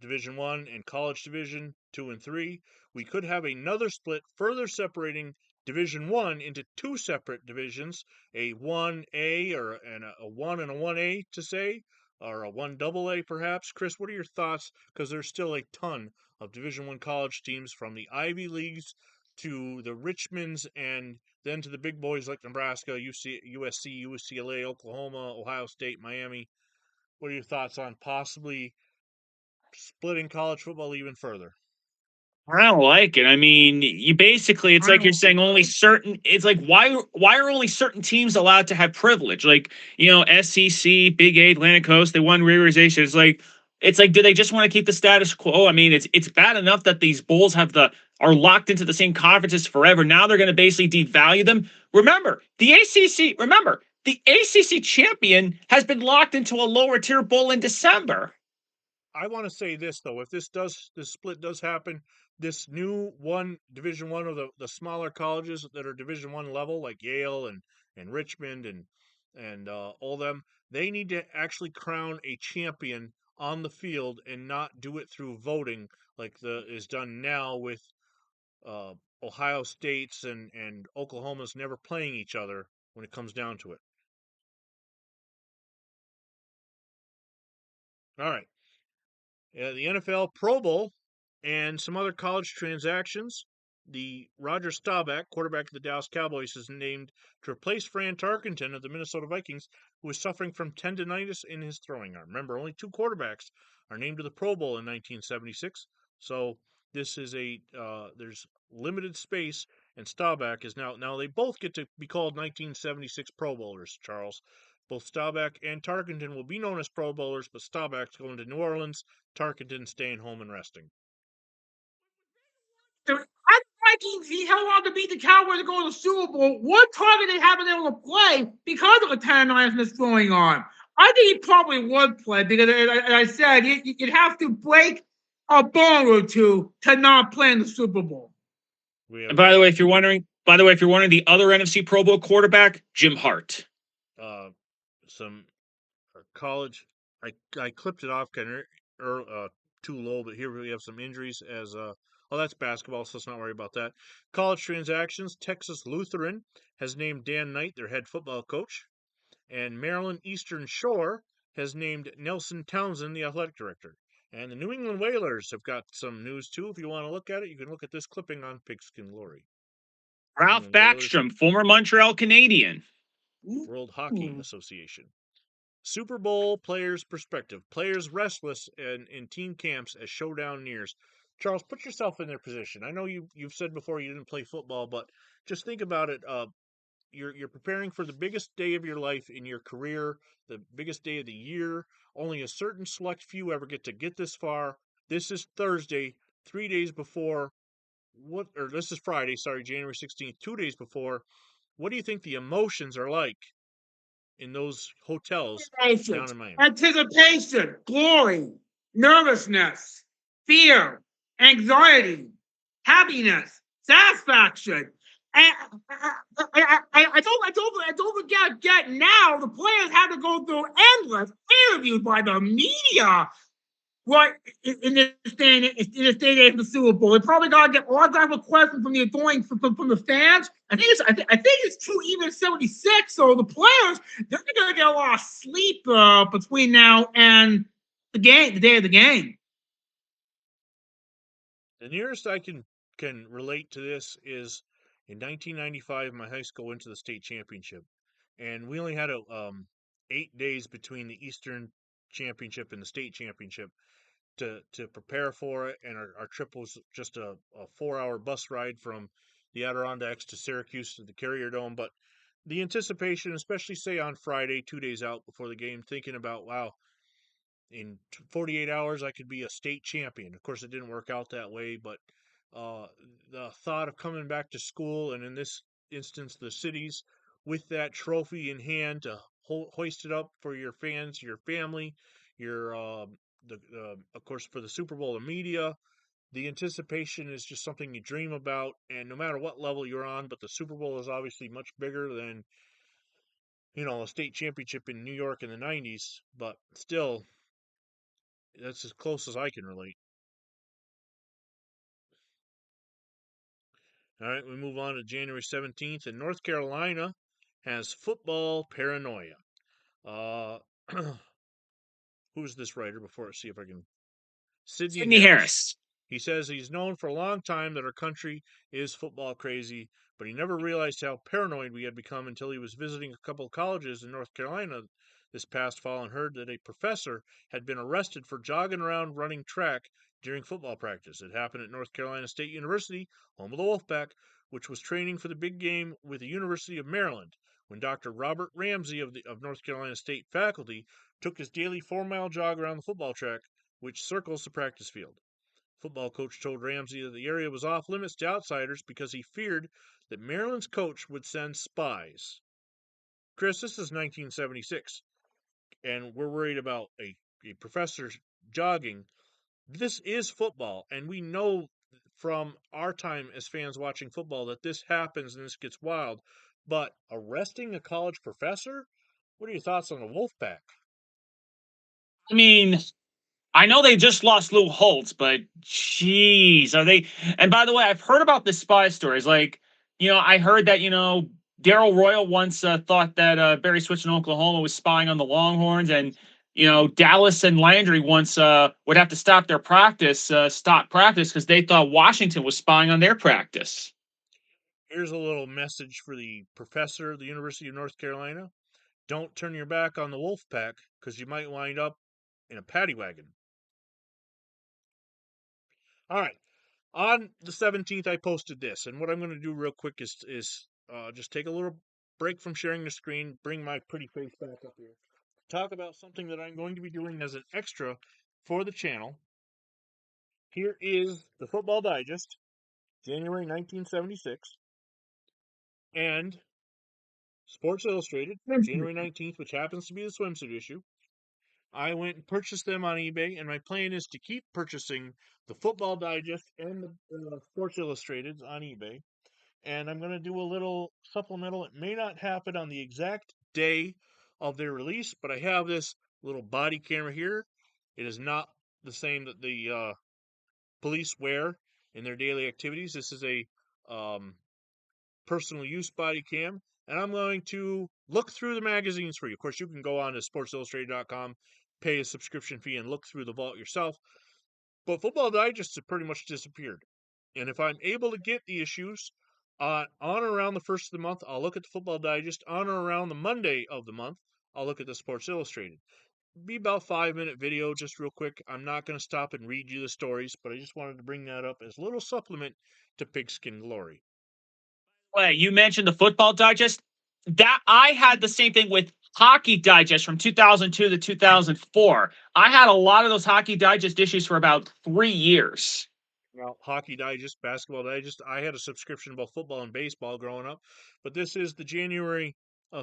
Division One and College Division 2 and 3. We could have another split, further separating Division One into two separate divisions, a 1A or a 1 and a 1A to say, or a 1 double A perhaps. Chris, what are your thoughts? Because there's still a ton of Division One college teams from the Ivy Leagues to the Richmonds and then to the big boys like Nebraska, USC, UCLA, Oklahoma, Ohio State, Miami. What are your thoughts on possibly splitting college football even further? I don't like it. I mean, you basically it's I like you're don't. saying only certain it's like why are only certain teams allowed to have privilege? Like, SEC, Big Eight, Atlantic Coast, they won reorganization. It's like do they just want to keep the status quo? I mean, it's bad enough that these bowls are locked into the same conferences forever. Now they're going to basically devalue them. Remember, the ACC champion has been locked into a lower tier bowl in December. I want to say this though: if this split does happen, this new Division One of the smaller colleges that are Division One level, like Yale and Richmond and all them, they need to actually crown a champion on the field and not do it through voting like the is done now with uh, Ohio State's and Oklahoma's never playing each other when it comes down to it. All right. The NFL Pro Bowl and some other college transactions. The Roger Staubach, quarterback of the Dallas Cowboys, is named to replace Fran Tarkenton of the Minnesota Vikings, who is suffering from tendonitis in his throwing arm. Remember, only two quarterbacks are named to the Pro Bowl in 1976, so this is there's limited space, and Staubach is now they both get to be called 1976 Pro Bowlers. Charles, both Staubach and Tarkenton will be known as Pro Bowlers, but Staubach's going to New Orleans, Tarkenton staying home and resting. I Vikings, he held on to beat the Cowboys to go to the Super Bowl. What target they haven't been able to play because of the tendonitis going on? I think he probably would play because, as I said, you'd have to break a bone or two to not play in the Super Bowl. We And have by the way, if you're wondering the other NFC Pro Bowl quarterback, Jim Hart. some college. I clipped it off kind of too low, but here we have some injuries as oh, that's basketball, so let's not worry about that. College transactions. Texas Lutheran has named Dan Knight their head football coach, and Maryland Eastern Shore has named Nelson Townsend the athletic director. And the New England Whalers have got some news too. If you want to look at it, you can look at this clipping on Pigskin Glory. New Ralph England Whalers, Backstrom, former Montreal Canadian. World Hockey Association. Super Bowl players' perspective. Players restless in team camps as showdown nears. Charles, put yourself in their position. I know you've said before you didn't play football, but just think about it. You're preparing for the biggest day of your life in your career, the biggest day of the year. Only a certain select few ever get this far. This is Thursday, 3 days before or this is Friday, sorry, January 16th, 2 days before. What do you think the emotions are like in those hotels down in Miami? Anticipation, glory, nervousness, fear, anxiety, happiness, satisfaction. And I don't forget now the players have to go through endless interviews by the media. What in this day of the Super Bowl, they probably got to get all kinds of questions from the fans. I think it's true even 76. So the players they're going to get a lot of sleep between now and the day of the game. The nearest I can relate to this is in 1995, my high school went to the state championship, and we only had 8 days between the Eastern championship and the state championship to prepare for it. And our trip was just a 4-hour bus ride from the Adirondacks to Syracuse to the Carrier Dome. But the anticipation, especially say on Friday, 2 days out before the game, thinking about, wow, in 48 hours I could be a state champion. Of course, it didn't work out that way, but the thought of coming back to school, and in this instance, the cities, with that trophy in hand to hoist it up for your fans, your family, your of course for the Super Bowl, the media, the anticipation is just something you dream about, and no matter what level you're on, but the Super Bowl is obviously much bigger than, a state championship in New York in the 90s, but still, that's as close as I can relate. All right, we move on to January 17th, and North Carolina has football paranoia. Uh, who's this writer? Before I see if I can. Sidney Sidney Harris. Harris. He says he's known for a long time that our country is football crazy, but he never realized how paranoid we had become until he was visiting a couple of colleges in North Carolina this past fall and heard that a professor had been arrested for jogging around running track during football practice. It happened at North Carolina State University, home of the Wolfpack, which was training for the big game with the University of Maryland, when Dr. Robert Ramsey of North Carolina State faculty took his daily 4-mile jog around the football track, which circles the practice field. Football coach told Ramsey that the area was off limits to outsiders because he feared that Maryland's coach would send spies. Chris, this is 1976, and we're worried about a professor jogging. This is football, and we know from our time as fans watching football that this happens and this gets wild. But arresting a college professor? What are your thoughts on the Wolfpack? I mean, I know they just lost Lou Holtz, but jeez, are they? And by the way, I've heard about the spy stories. Like, I heard that Daryl Royal once thought that Barry Switch in Oklahoma was spying on the Longhorns, and Dallas and Landry once would have to stop practice because they thought Washington was spying on their practice. Here's a little message for the professor of the University of North Carolina. Don't turn your back on the Wolfpack, because you might wind up in a paddy wagon. All right. On the 17th, I posted this, and what I'm going to do real quick is just take a little break from sharing the screen, bring my pretty face back up here, talk about something that I'm going to be doing as an extra for the channel. Here is the Football Digest, January 1976, and Sports Illustrated, January 19th, which happens to be the swimsuit issue. I went and purchased them on eBay, and my plan is to keep purchasing the Football Digest and the Sports Illustrated on eBay. And I'm going to do a little supplemental. It may not happen on the exact day of their release, but I have this little body camera here. It is not the same that the police wear in their daily activities. This is a personal use body cam, and I'm going to look through the magazines for you. Of course, you can go on to sportsillustrated.com, pay a subscription fee, and look through the vault yourself. But Football Digest has pretty much disappeared. And if I'm able to get the issues on or around the first of the month, I'll look at the Football Digest. On or around the Monday of the month, I'll look at the Sports Illustrated. Be about 5-minute video, just real quick. I'm not going to stop and read you the stories, but I just wanted to bring that up as a little supplement to Pigskin Glory. Wait, you mentioned the Football Digest. That I had the same thing with Hockey Digest from 2002 to 2004. I had a lot of those Hockey Digest issues for about 3 years. Now, Hockey Digest, Basketball Digest. I had a subscription to both football and baseball growing up, but this is the January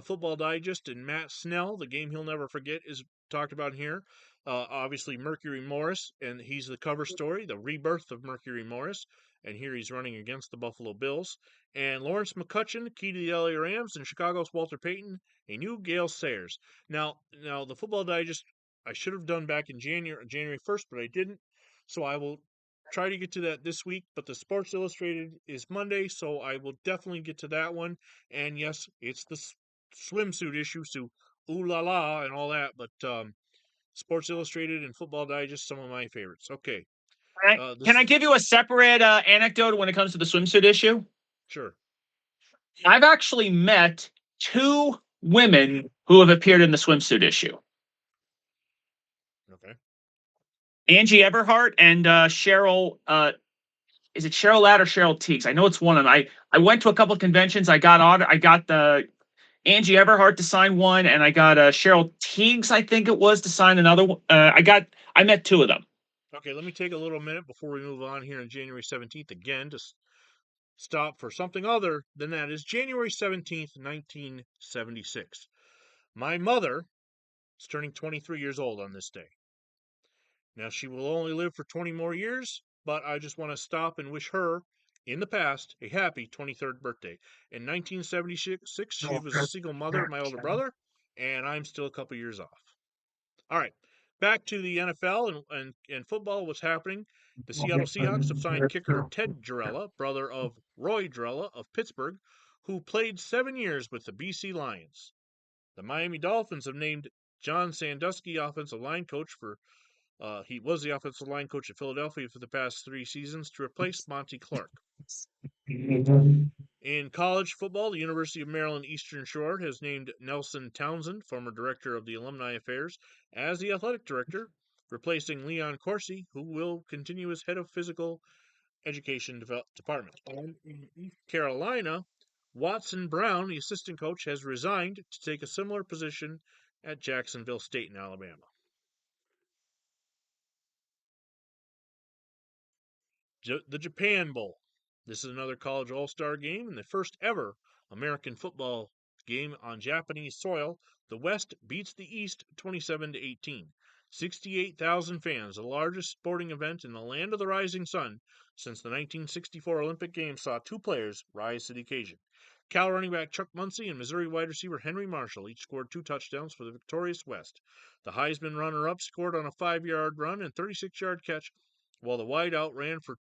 Football Digest, and Matt Snell, the game he'll never forget, is talked about here. Obviously, Mercury Morris, and he's the cover story, the rebirth of Mercury Morris, and here he's running against the Buffalo Bills. And Lawrence McCutcheon, key to the LA Rams, and Chicago's Walter Payton, a new Gale Sayers. Now, the Football Digest I should have done back in January 1st, but I didn't. So I will try to get to that this week, but the Sports Illustrated is Monday, so I will definitely get to that one. And yes, it's the swimsuit issue, so ooh la la and all that, but Sports Illustrated and Football Digest, some of my favorites. Okay. Can I give you a separate anecdote when it comes to the swimsuit issue? Sure. I've actually met 2 women who have appeared in the swimsuit issue. Okay. Angie Everhart and Cheryl. Is it Cheryl Ladd or Cheryl Teagues? I know it's one of them. I went to a couple of conventions. I got the Angie Everhart to sign one, and I got Cheryl Teagues, I think it was, to sign another one. I met 2 of them. Okay, let me take a little minute before we move on here on January 17th again to stop for something other than that. Is January 17th, 1976. My mother is turning 23 years old on this day. Now, she will only live for 20 more years, but I just want to stop and wish her, in the past, a happy 23rd birthday. In 1976, she was a single mother of my older brother, and I'm still a couple years off. All right, back to the NFL and football. What's happening? The Seattle Seahawks have signed kicker Ted Girella, brother of Roy Girella of Pittsburgh, who played 7 years with the BC Lions. The Miami Dolphins have named John Sandusky offensive line coach for. He was the offensive line coach at Philadelphia for the past 3 seasons to replace Monty Clark. In college football, the University of Maryland Eastern Shore has named Nelson Townsend, former director of the Alumni Affairs, as the athletic director, replacing Leon Corsi, who will continue as head of physical education department. And in East Carolina, Watson Brown, the assistant coach, has resigned to take a similar position at Jacksonville State in Alabama. The Japan Bowl. This is another college all-star game and the first ever American football game on Japanese soil. The West beats the East 27-18. 68,000 fans, the largest sporting event in the land of the rising sun since the 1964 Olympic Games, saw 2 players rise to the occasion. Cal running back Chuck Muncie and Missouri wide receiver Henry Marshall each scored 2 touchdowns for the victorious West. The Heisman runner-up scored on a 5-yard run and 36-yard catch, while the wideout ran for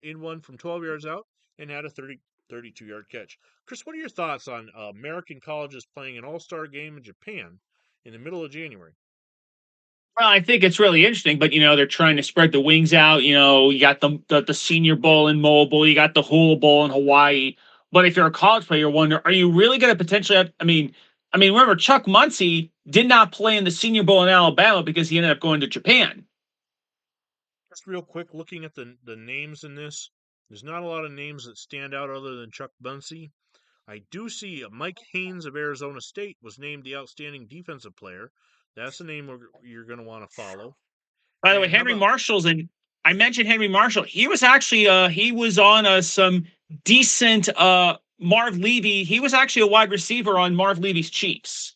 in one from 12 yards out and had a 32-yard catch. Chris, what are your thoughts on American colleges playing an all-star game in Japan in the middle of January? Well, I think it's really interesting, but they're trying to spread the wings out. You got the Senior Bowl in Mobile, you got the Hula Bowl in Hawaii. But if you're a college player, you wonder, are you really going to potentially have, remember Chuck Muncie did not play in the Senior Bowl in Alabama because he ended up going to Japan. Just real quick, looking at the names in this, there's not a lot of names that stand out other than Chuck Muncie. I do see Mike Haynes of Arizona State was named the outstanding defensive player. That's a name you're going to want to follow. By the way, Henry Marshall's and I mentioned Henry Marshall. He was actually he was on some decent Marv Levy. He was actually a wide receiver on Marv Levy's Chiefs.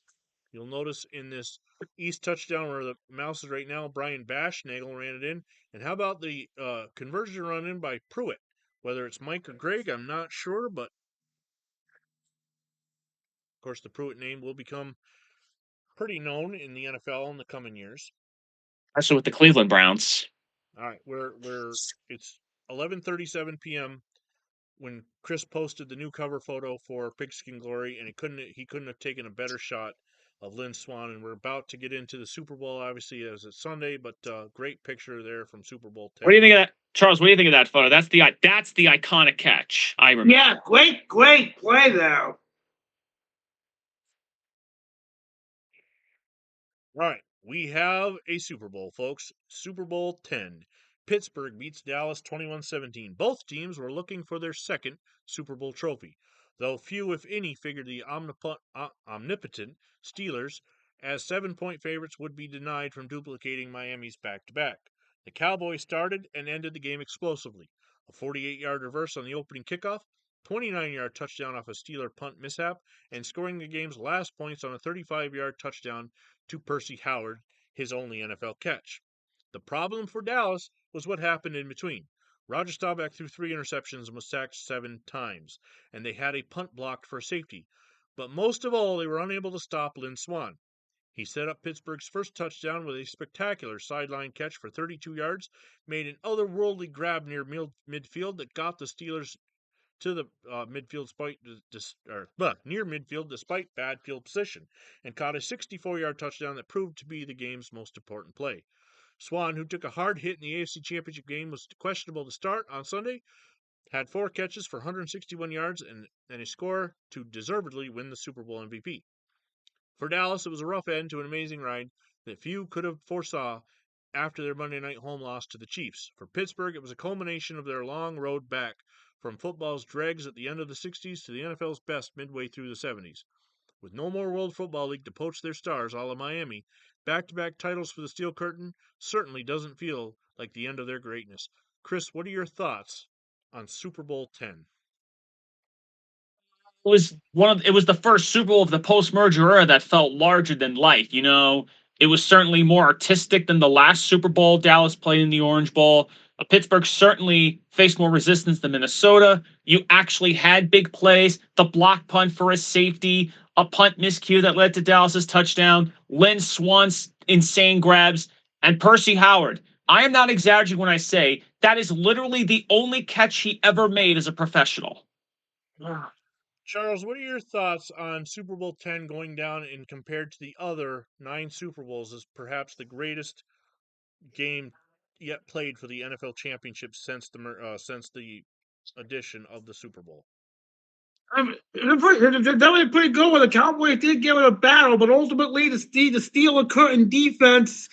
You'll notice in this East touchdown where the mouse is right now, Brian Bashnagel ran it in. And how about the conversion run in by Pruitt? Whether it's Mike or Greg, I'm not sure, but of course the Pruitt name will become pretty known in the NFL in the coming years. Especially with the Cleveland Browns. All right, it's 11:37 p.m. when Chris posted the new cover photo for Pigskin Glory, and he couldn't have taken a better shot of Lynn Swann. And we're about to get into the Super Bowl, obviously, as it's Sunday, but great picture there from Super Bowl 10. What do you think of that, Charles? What do you think of that photo? That's the iconic catch. I remember. Yeah, great play though. All right, we have a Super Bowl, folks. Super Bowl 10. Pittsburgh beats Dallas 21-17. Both teams were looking for their second Super Bowl trophy, though few, if any, figured the omnipotent Steelers as 7-point favorites would be denied from duplicating Miami's back-to-back. The Cowboys started and ended the game explosively. A 48-yard reverse on the opening kickoff, 29-yard touchdown off a Steeler punt mishap, and scoring the game's last points on a 35-yard touchdown to Percy Howard, his only NFL catch. The problem for Dallas was what happened in between. Roger Staubach threw 3 interceptions and was sacked 7 times, and they had a punt blocked for safety. But most of all, they were unable to stop Lynn Swann. He set up Pittsburgh's first touchdown with a spectacular sideline catch for 32 yards, made an otherworldly grab near midfield that got the Steelers to the midfield near midfield despite bad field position, and caught a 64-yard touchdown that proved to be the game's most important play. Swann, who took a hard hit in the AFC Championship game, was questionable to start on Sunday, had 4 catches for 161 yards and a score to deservedly win the Super Bowl MVP. For Dallas, it was a rough end to an amazing ride that few could have foresaw after their Monday night home loss to the Chiefs. For Pittsburgh, it was a culmination of their long road back from football's dregs at the end of the 60s to the NFL's best midway through the 70s. With no more World Football League to poach their stars, a la Miami, back-to-back titles for the Steel Curtain certainly doesn't feel like the end of their greatness. Chris, what are your thoughts on Super Bowl 10? It was the first Super Bowl of the post-merger era that felt larger than life. It was certainly more artistic than the last Super Bowl Dallas played in the Orange Bowl. Pittsburgh certainly faced more resistance than Minnesota. You actually had big plays, the block punt for a safety, a punt miscue that led to Dallas's touchdown, Lynn Swann's insane grabs, and Percy Howard. I am not exaggerating when I say that is literally the only catch he ever made as a professional. Charles, what are your thoughts on Super Bowl X going down and compared to the other 9 Super Bowls as perhaps the greatest game yet played for the NFL championship since the addition of the Super Bowl? That was pretty good when the Cowboys did give it a battle, but ultimately the Steelers couldn't defense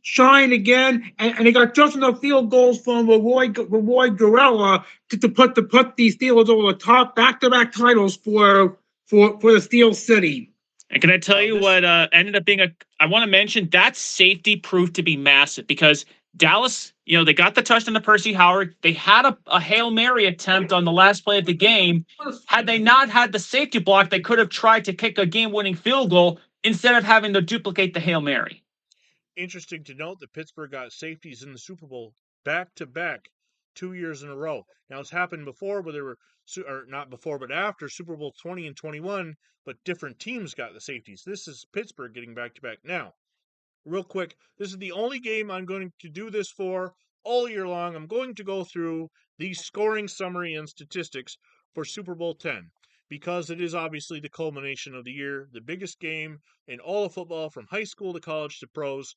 shine again, and they got just enough field goals from Roy Gorella to put the Steelers over the top, back-to-back titles for the Steel City. And can I tell you what ended up being I want to mention that safety proved to be massive because Dallas, they got the touchdown to Percy Howard. They had a Hail Mary attempt on the last play of the game. Had they not had the safety block, they could have tried to kick a game-winning field goal instead of having to duplicate the Hail Mary. Interesting to note that Pittsburgh got safeties in the Super Bowl back-to-back 2 years in a row. Now, it's happened before, but not before, but after Super Bowl 20 and 21, but different teams got the safeties. This is Pittsburgh getting back-to-back. Now, real quick, this is the only game I'm going to do this for all year long. I'm going to go through the scoring summary and statistics for Super Bowl X because it is obviously the culmination of the year, the biggest game in all of football from high school to college to pros.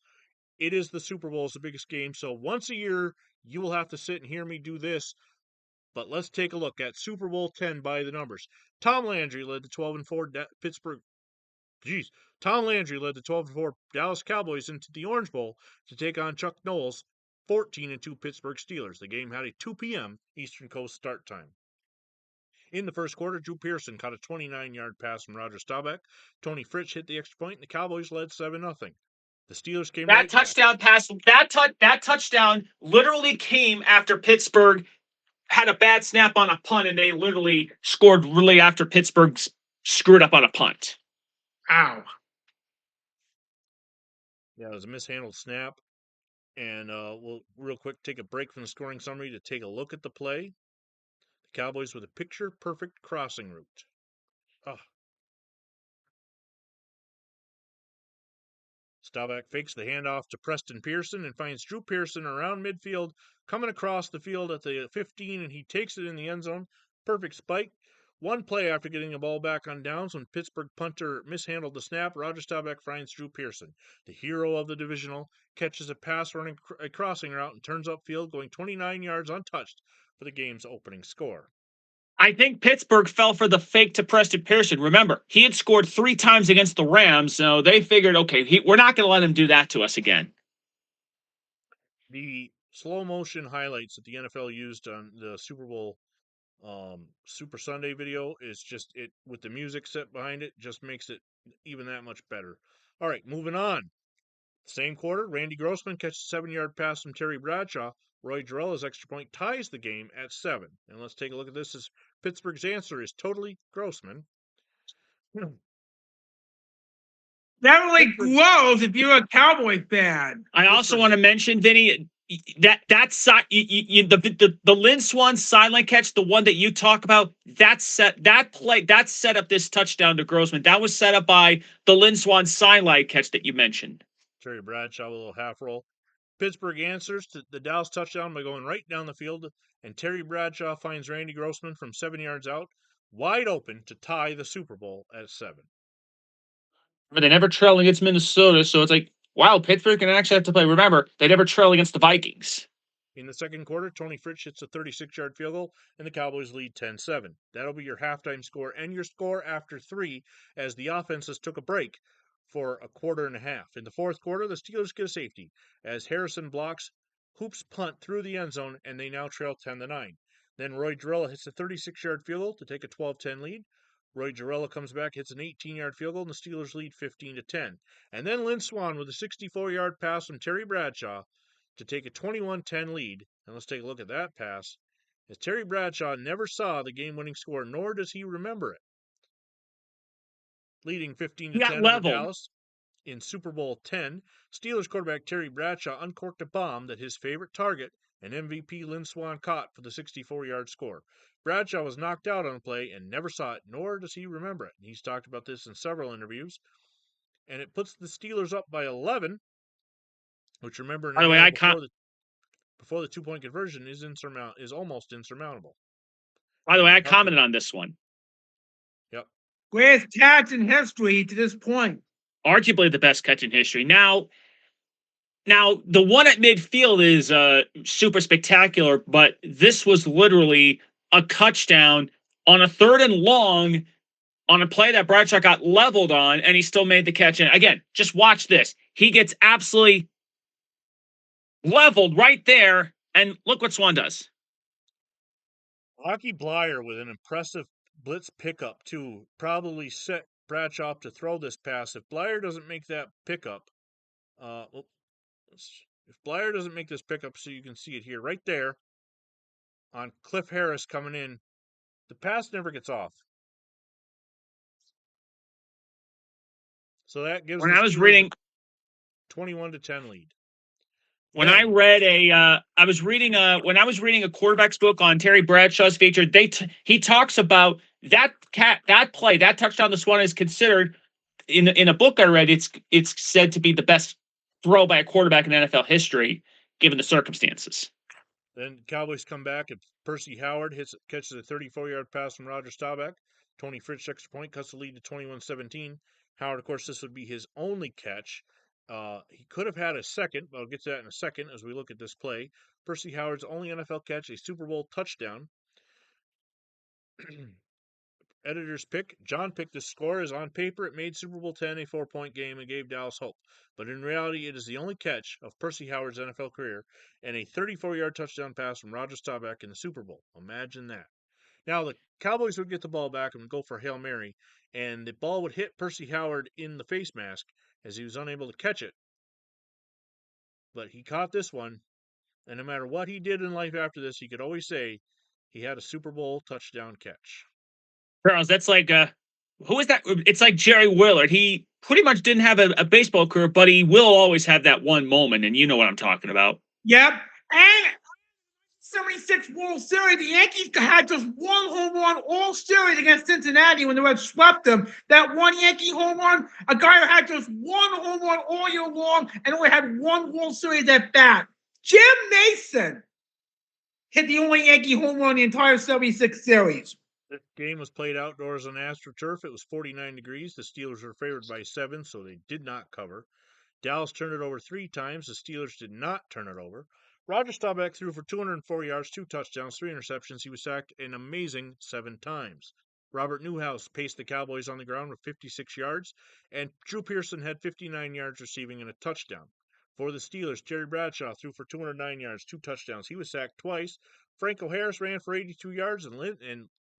It is the Super Bowl, it's the biggest game. So once a year, you will have to sit and hear me do this. But let's take a look at Super Bowl X by the numbers. Tom Landry led the 12-4 Pittsburgh. Tom Landry led the 12-4 Dallas Cowboys into the Orange Bowl to take on Chuck Noll's 14-2 Pittsburgh Steelers. The game had a 2 p.m. Eastern Coast start time. In the first quarter, Drew Pearson caught a 29-yard pass from Roger Staubach. Tony Fritsch hit the extra point, and the Cowboys led 7-0. The Steelers came that touchdown pass. That touchdown literally came after Pittsburgh had a bad snap on a punt, and they literally scored really after Pittsburgh screwed up on a punt. Ow. Yeah, it was a mishandled snap. And we'll real quick take a break from the scoring summary to take a look at the play. The Cowboys with a picture-perfect crossing route. Staubach fakes the handoff to Preston Pearson and finds Drew Pearson around midfield, coming across the field at the 15, and he takes it in the end zone. Perfect spike. One play after getting the ball back on downs when Pittsburgh punter mishandled the snap, Roger Staubach finds Drew Pearson. The hero of the divisional catches a pass running a crossing route and turns upfield, going 29 yards untouched for the game's opening score. I think Pittsburgh fell for the fake to Preston Pearson. Remember, he had scored 3 times against the Rams, so they figured, okay, we're not going to let him do that to us again. The slow motion highlights that the NFL used on the Super Bowl Super Sunday video is just it with the music set behind it just makes it even that much better. All right, moving on. Same quarter, Randy Grossman catches a 7-yard pass from Terry Bradshaw. Roy Gerella's extra point ties the game at 7. And let's take a look at this. As Pittsburgh's answer is totally Grossman. That really glows if you're a Cowboy fan. I also want to mention, Vinny, that the Lynn Swann sideline catch, the one that you talk about, that set up this touchdown to Grossman. That was set up by the Lynn Swann sideline catch that you mentioned. Terry Bradshaw with a little half roll. Pittsburgh answers to the Dallas touchdown by going right down the field, and Terry Bradshaw finds Randy Grossman from 7 yards out, wide open to tie the Super Bowl at 7. But they never trailed against Minnesota, so it's like, wow, Pittsburgh can actually have to play. Remember, they never trailed against the Vikings. In the second quarter, Tony Fritsch hits a 36-yard field goal, and the Cowboys lead 10-7. That'll be your halftime score and your score after 3, as the offenses took a break for a quarter and a half. In the fourth quarter, the Steelers get a safety, as Harrison blocks Hoop's punt through the end zone, and they now trail 10-9. Then Roy Gerela hits a 36-yard field goal to take a 12-10 lead. Roy Gerela comes back, hits an 18-yard field goal, and the Steelers lead 15-10. And then Lynn Swann with a 64-yard pass from Terry Bradshaw to take a 21-10 lead. And let's take a look at that pass, as Terry Bradshaw never saw the game-winning score, nor does he remember it. Leading 15-10 over Dallas. In Super Bowl X, Steelers quarterback Terry Bradshaw uncorked a bomb that his favorite target and MVP Lynn Swann caught for the 64-yard score. Bradshaw was knocked out on a play and never saw it, nor does he remember it. He's talked about this in several interviews. And it puts the Steelers up by 11, which, remember, in By an the way, era I before the 2-point conversion is almost insurmountable. commented on this one. Yep. Greatest catch in history to this point. Arguably the best catch in history. Now the one at midfield is super spectacular, but this was literally a touchdown on a 3rd and long on a play that Bradshaw got leveled on, and he still made the catch. And again, just watch this. He gets absolutely leveled right there, and look what Swann does. Hockey Blyer with an impressive blitz pickup, too, probably set Bradshaw up to throw this pass. If Blyer doesn't make that pickup, if Blyer doesn't make this pickup, so you can see it here, right there, on Cliff Harris coming in, the pass never gets off. So that gives when I was reading 21-10 lead. When I read I was reading a quarterback's book on Terry Bradshaw's feature. He talks about that play, that touchdown to Swann is considered in a book I read. It's said to be the best throw by a quarterback in NFL history, given the circumstances. Then Cowboys come back and Percy Howard catches a 34-yard pass from Roger Staubach. Tony Fritz extra point cuts the lead to 21-17. Howard, of course, this would be his only catch. He could have had a second, but I'll get to that in a second as we look at this play. Percy Howard's only NFL catch, a Super Bowl touchdown. Editor's pick. John picked the score as on paper it made Super Bowl X a 4-point game and gave Dallas hope. But in reality, it is the only catch of Percy Howard's NFL career and a 34-yard touchdown pass from Roger Staubach in the Super Bowl. Imagine that. Now, the Cowboys would get the ball back and would go for a Hail Mary, and the ball would hit Percy Howard in the face mask as he was unable to catch it. But he caught this one, and no matter what he did in life after this, he could always say he had a Super Bowl touchdown catch. Charles, that's like who is that? It's like Jerry Willard. He pretty much didn't have a baseball career, but he will always have that one moment, and you know what I'm talking about. Yep. And 76 World Series, the Yankees had just one home run all series against Cincinnati when the Reds swept them. That one Yankee home run, a guy who had just one home run all year long and only had one World Series at bat. Jim Mason hit the only Yankee home run in the entire 76 series. This game was played outdoors on AstroTurf. It was 49 degrees. The Steelers were favored by 7, so they did not cover. Dallas turned it over 3 times. The Steelers did not turn it over. Roger Staubach threw for 204 yards, 2 touchdowns, 3 interceptions. He was sacked an amazing 7 times. Robert Newhouse paced the Cowboys on the ground with 56 yards, and Drew Pearson had 59 yards receiving and a touchdown. For the Steelers, Terry Bradshaw threw for 209 yards, 2 touchdowns. He was sacked twice. Franco Harris ran for 82 yards, and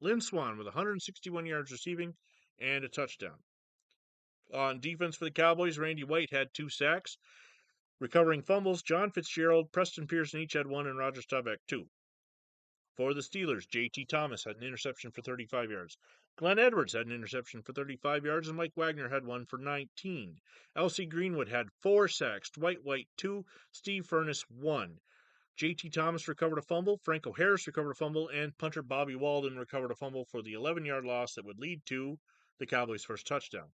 Lynn Swann with 161 yards receiving and a touchdown. On defense for the Cowboys, Randy White had 2 sacks. Recovering fumbles, John Fitzgerald, Preston Pearson each had 1, and Roger Staubach 2. For the Steelers, J.T. Thomas had an interception for 35 yards. Glenn Edwards had an interception for 35 yards, and Mike Wagner had 1 for 19. L.C. Greenwood had 4 sacks, Dwight White 2, Steve Furness 1. J.T. Thomas recovered a fumble, Franco Harris recovered a fumble, and punter Bobby Walden recovered a fumble for the 11-yard loss that would lead to the Cowboys' first touchdown.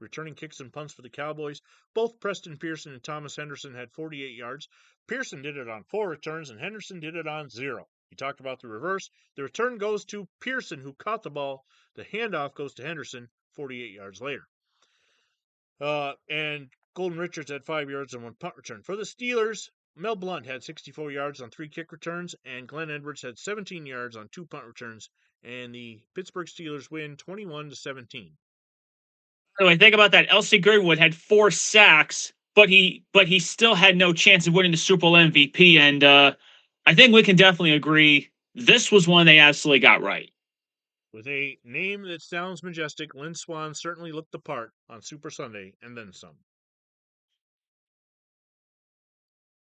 Returning kicks and punts for the Cowboys, both Preston Pearson and Thomas Henderson had 48 yards. Pearson did it on 4 returns, and Henderson did it on 0. He talked about the reverse. The return goes to Pearson, who caught the ball. The handoff goes to Henderson 48 yards later. And Golden Richards had 5 yards on 1 punt return. For the Steelers, Mel Blount had 64 yards on 3 kick returns, and Glenn Edwards had 17 yards on 2 punt returns, and the Pittsburgh Steelers win 21-17. By the way, think about that. L.C. Greenwood had 4 sacks, but he still had no chance of winning the Super Bowl MVP, and I think we can definitely agree this was one they absolutely got right. With a name that sounds majestic, Lynn Swann certainly looked the part on Super Sunday and then some.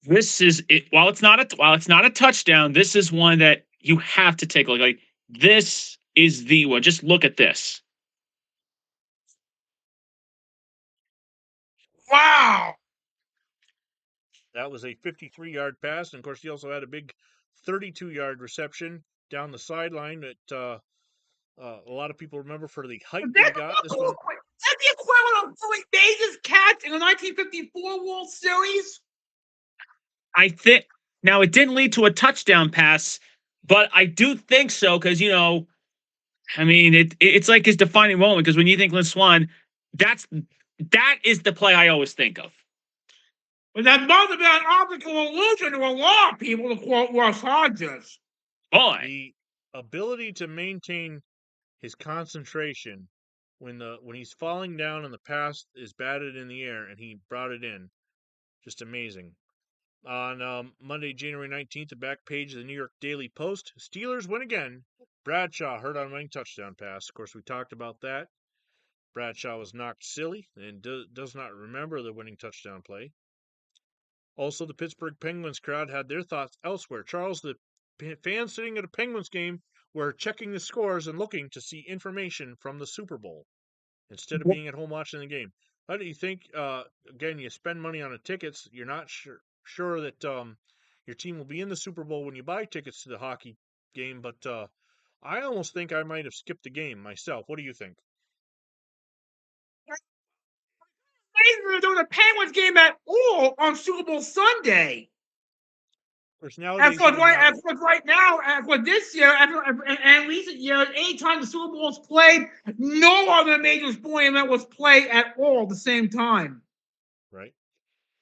This is it. While it's not a touchdown, this is one that you have to take a look. Like, this is the one. Just look at this. Wow. That was a 53-yard pass, and of course, he also had a big 32-yard reception down the sideline that a lot of people remember for the hype that he got. This one, That's the equivalent of Philly Mays' catch in the 1954 World Series. I think now it didn't lead to a touchdown pass, but I do think so because I mean it's like his defining moment because when you think Lynn Swan, that is the play I always think of. But that must have been an optical illusion to a lot of people, to quote Russ Hodges. Boy, the ability to maintain his concentration when he's falling down and the pass is batted in the air and he brought it in, just amazing. On Monday, January 19th, the back page of the New York Daily Post, Steelers win again. Bradshaw hurt on winning touchdown pass. Of course, we talked about that. Bradshaw was knocked silly and does not remember the winning touchdown play. Also, the Pittsburgh Penguins crowd had their thoughts elsewhere. Charles, the fans sitting at a Penguins game were checking the scores and looking to see information from the Super Bowl instead of being at home watching the game. How do you think? Again, you spend money on the tickets. You're not sure that your team will be in the Super Bowl when you buy tickets to the hockey game, but I almost think I might have skipped the game myself. What do you think? There was a Penguins game at all on Super Bowl Sunday. Of course, nowadays you can have it. Right now, for this year, and recent years, anytime the Super Bowl is played, no other major sporting event was played at all at the same time. Right.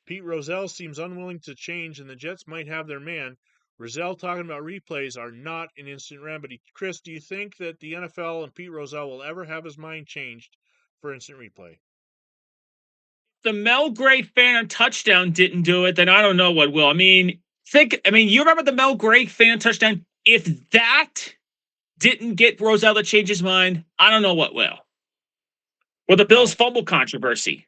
Pete Rozelle seems unwilling to change, and the Jets might have their man. Rozelle talking about replays are not an instant remedy. Chris, do you think that the NFL and Pete Rozelle will ever have his mind changed for instant replay? the Mel Gray Phantom touchdown didn't do it, then I don't know what will. I mean, you remember the Mel Gray Phantom touchdown? If that didn't get Rozelle to change his mind, I don't know what will. Or the Bills fumble controversy.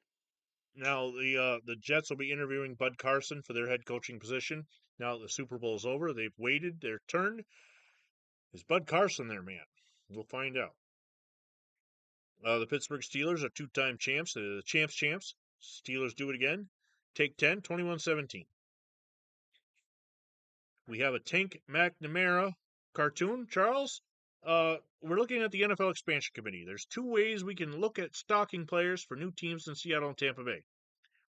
Now the Jets will be interviewing Bud Carson for their head coaching position. Now that the Super Bowl is over, they've waited their turn. Is Bud Carson their man? We'll find out. The Pittsburgh Steelers are two-time champs. The champs. Steelers do it again. Take 10, 21-17. We have a Tank McNamara cartoon. Charles, we're looking at the NFL Expansion Committee. There's two ways we can look at stocking players for new teams in Seattle and Tampa Bay.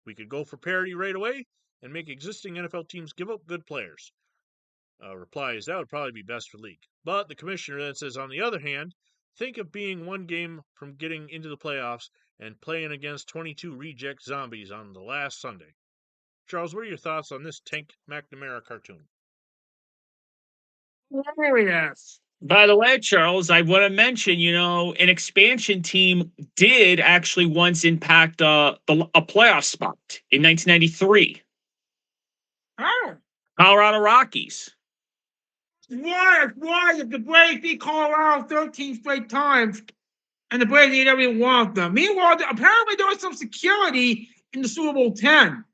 We could go for parity right away and make existing NFL teams give up good players. Reply is that would probably be best for league. But the commissioner then says, on the other hand, think of being one game from getting into the playoffs and playing against 22 reject zombies on the last Sunday. Charles, what are your thoughts on this Tank McNamara cartoon? Yes. By the way, Charles, I want to mention, an expansion team did actually once impact a playoff spot in 1993. Oh. Colorado Rockies. Why? If the Braves beat Colorado 13 straight times and the Braves didn't even want them. Meanwhile, apparently there was some security in the Super Bowl 10.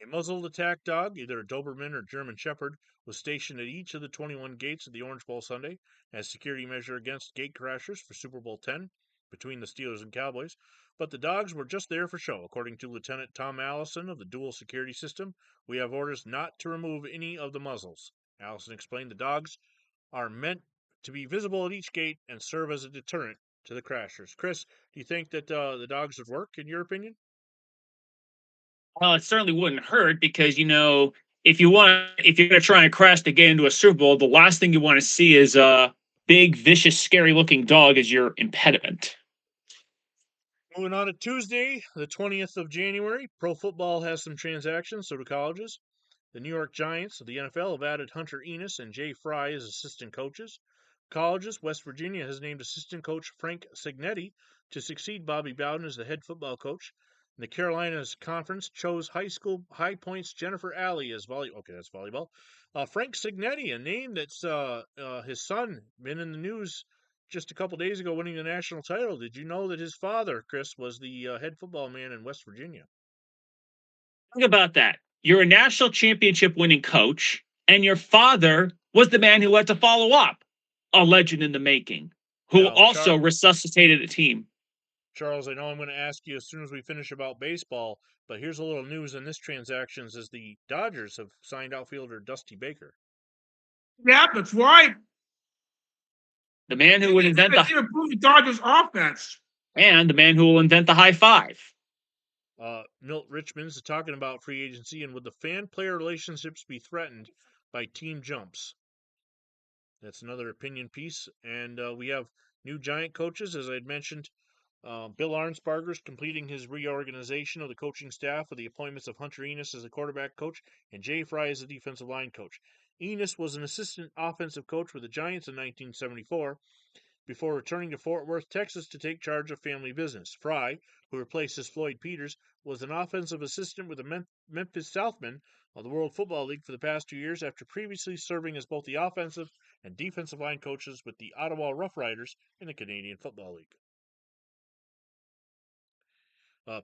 A muzzled attack dog, either a Doberman or German Shepherd, was stationed at each of the 21 gates of the Orange Bowl Sunday as security measure against gate crashers for Super Bowl 10 between the Steelers and Cowboys. But the dogs were just there for show. According to Lieutenant Tom Allison of the dual security system, we have orders not to remove any of the muzzles. Allison explained the dogs are meant to be visible at each gate and serve as a deterrent to the crashers. Chris, do you think that the dogs would work, in your opinion? Well, it certainly wouldn't hurt because, if you're going to try and crash to get into a Super Bowl, the last thing you want to see is a big, vicious, scary-looking dog as your impediment. Moving on to Tuesday, the 20th of January, pro football has some transactions, so do colleges. The New York Giants of the NFL have added Hunter Enos and Jay Fry as assistant coaches. Colleges, West Virginia has named assistant coach Frank Signetti to succeed Bobby Bowden as the head football coach. The Carolinas Conference chose High Point's Jennifer Alley as volleyball. Okay, that's volleyball. Frank Signetti, a name that's his son, been in the news just a couple days ago winning the national title. Did you know that his father, Chris, was the head football man in West Virginia? Think about that. You're a national championship winning coach, and your father was the man who had to follow up. A legend in the making, who also resuscitated a team. Charles, I know I'm going to ask you as soon as we finish about baseball, But here's a little news in this transaction: is the Dodgers have signed outfielder Dusty Baker. Yeah, that's right. The man who would invent the Dodgers offense. And the man who will invent the high five. Milt Richmond's is talking about free agency and would the fan-player relationships be threatened by team jumps? That's another opinion piece. And we have new Giant coaches, as I had mentioned. Bill Arnsparger is completing his reorganization of the coaching staff with the appointments of Hunter Enos as the quarterback coach and Jay Fry as the defensive line coach. Enos was an assistant offensive coach with the Giants in 1974 before returning to Fort Worth, Texas to take charge of family business. Fry, who replaces Floyd Peters, was an offensive assistant with the Memphis Southmen of the World Football League for the past 2 years after previously serving as both the offensive and defensive line coaches with the Ottawa Rough Riders in the Canadian Football League.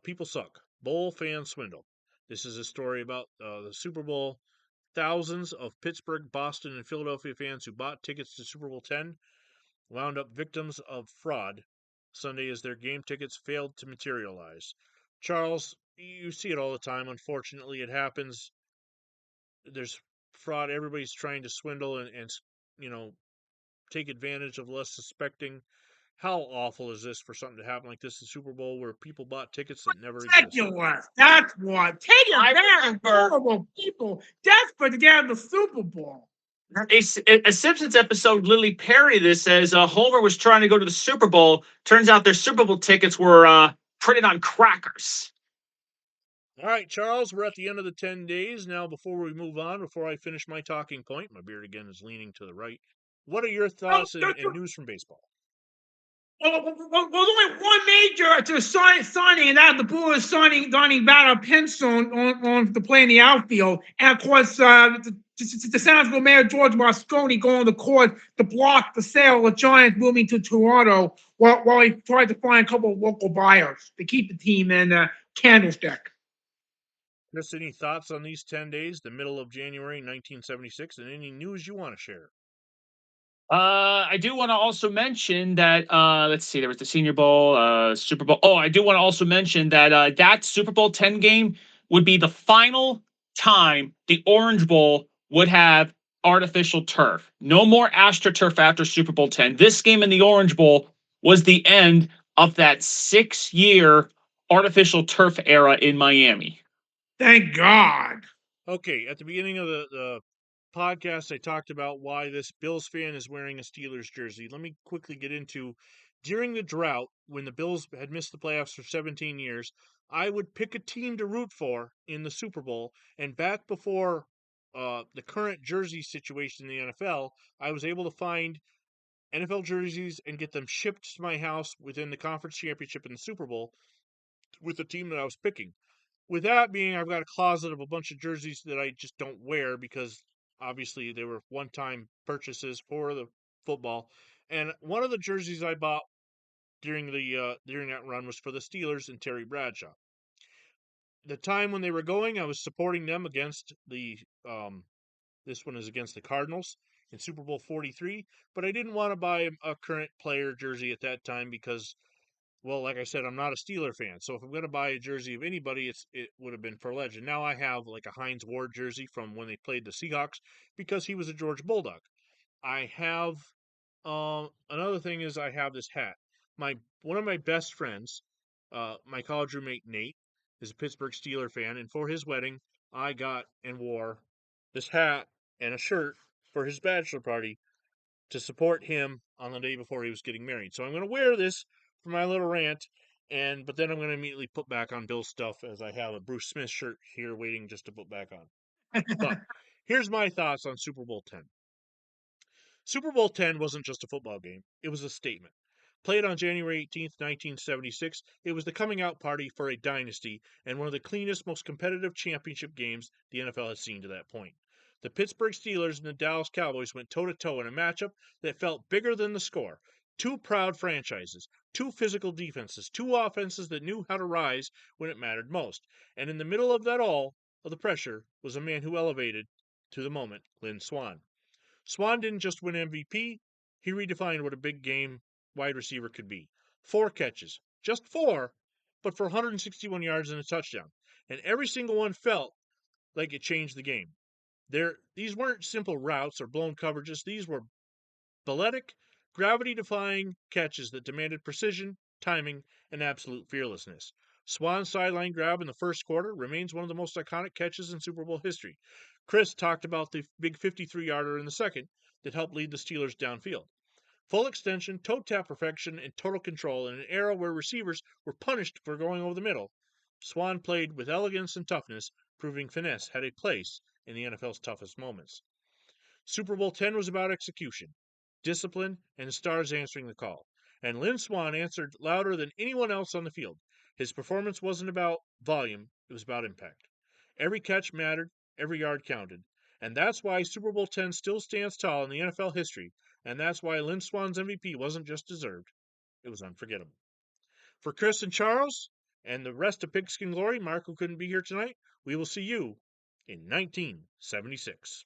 People suck. Bowl fan swindle. This is a story about the Super Bowl. Thousands of Pittsburgh, Boston, and Philadelphia fans who bought tickets to Super Bowl 10 wound up victims of fraud Sunday as their game tickets failed to materialize. Charles, you see it all the time. Unfortunately, it happens. There's fraud. Everybody's trying to swindle and take advantage of less suspecting. How awful is this for something to happen like this in Super Bowl where people bought tickets that never existed? Ridiculous. That's what. Take advantage of horrible people desperate to get the Super Bowl. A Simpsons episode literally parodied this as Homer was trying to go to the Super Bowl. Turns out their Super Bowl tickets were printed on crackers. All right, Charles, we're at the end of the 10 days. Now, before we move on, before I finish my talking point, my beard again is leaning to the right. What are your thoughts and news from baseball? Well, there's only one major to signing, and that's the Brewers signing Vada Pinson on to play in the outfield. And of course, the San Francisco Mayor George Moscone going to court to block the sale of the Giants moving to Toronto while he tried to find a couple of local buyers to keep the team in Candlestick. Chris, any thoughts on these 10 days, the middle of January 1976, and any news you want to share? I do want to also mention that, let's see, there was the Senior Bowl, Super Bowl. Oh, I do want to also mention that that Super Bowl 10 game would be the final time the Orange Bowl would have artificial turf. No more AstroTurf after Super Bowl 10. This game in the Orange Bowl was the end of that 6-year artificial turf era in Miami. Thank God. Okay, at the beginning of the podcast, I talked about why this Bills fan is wearing a Steelers jersey. Let me quickly get into, during the drought, when the Bills had missed the playoffs for 17 years, I would pick a team to root for in the Super Bowl. And back before the current jersey situation in the NFL, I was able to find NFL jerseys and get them shipped to my house within the conference championship and the Super Bowl with the team that I was picking. With that being, I've got a closet of a bunch of jerseys that I just don't wear because obviously they were one-time purchases for the football. And one of the jerseys I bought during that run was for the Steelers and Terry Bradshaw. The time when they were going, I was supporting them against the this one is against the Cardinals in Super Bowl 43, but I didn't want to buy a current player jersey at that time because, well, like I said, I'm not a Steeler fan. So if I'm going to buy a jersey of anybody, it would have been for legend. Now I have like a Hines Ward jersey from when they played the Seahawks because he was a Georgia Bulldog. I have another thing is I have this hat. One of my best friends, my college roommate Nate, is a Pittsburgh Steeler fan, and for his wedding, I got and wore this hat and a shirt for his bachelor party to support him on the day before he was getting married. So I'm going to wear this for my little rant, but then I'm going to immediately put back on Bill's stuff as I have a Bruce Smith shirt here waiting just to put back on. But here's my thoughts on Super Bowl 10. Super Bowl 10 wasn't just a football game, it was a statement. Played on January 18th, 1976, it was the coming out party for a dynasty and one of the cleanest, most competitive championship games the NFL has seen to that point. The Pittsburgh Steelers and the Dallas Cowboys went toe-to-toe in a matchup that felt bigger than the score. Two proud franchises, two physical defenses, two offenses that knew how to rise when it mattered most. And in the middle of that all, of the pressure, was a man who elevated to the moment, Lynn Swann. Swann didn't just win MVP, he redefined what a big game wide receiver could be. 4 catches, just 4, but for 161 yards and a touchdown. and every single one felt like it changed the game. These weren't simple routes or blown coverages. These were balletic, gravity-defying catches that demanded precision, timing, and absolute fearlessness. Swan's sideline grab in the first quarter remains one of the most iconic catches in Super Bowl history. Chris talked about the big 53-yarder in the second that helped lead the Steelers downfield. Full extension, toe tap perfection, and total control in an era where receivers were punished for going over the middle. Swan played with elegance and toughness, proving finesse had a place in the NFL's toughest moments. Super Bowl X was about execution, discipline, and the stars answering the call. And Lynn Swan answered louder than anyone else on the field. His performance wasn't about volume, it was about impact. Every catch mattered, every yard counted. And that's why Super Bowl X still stands tall in the NFL history, and that's why Lynn Swan's MVP wasn't just deserved, it was unforgettable. For Chris and Charles, and the rest of Pigskin Glory, Mark, who couldn't be here tonight, we will see you in 1976.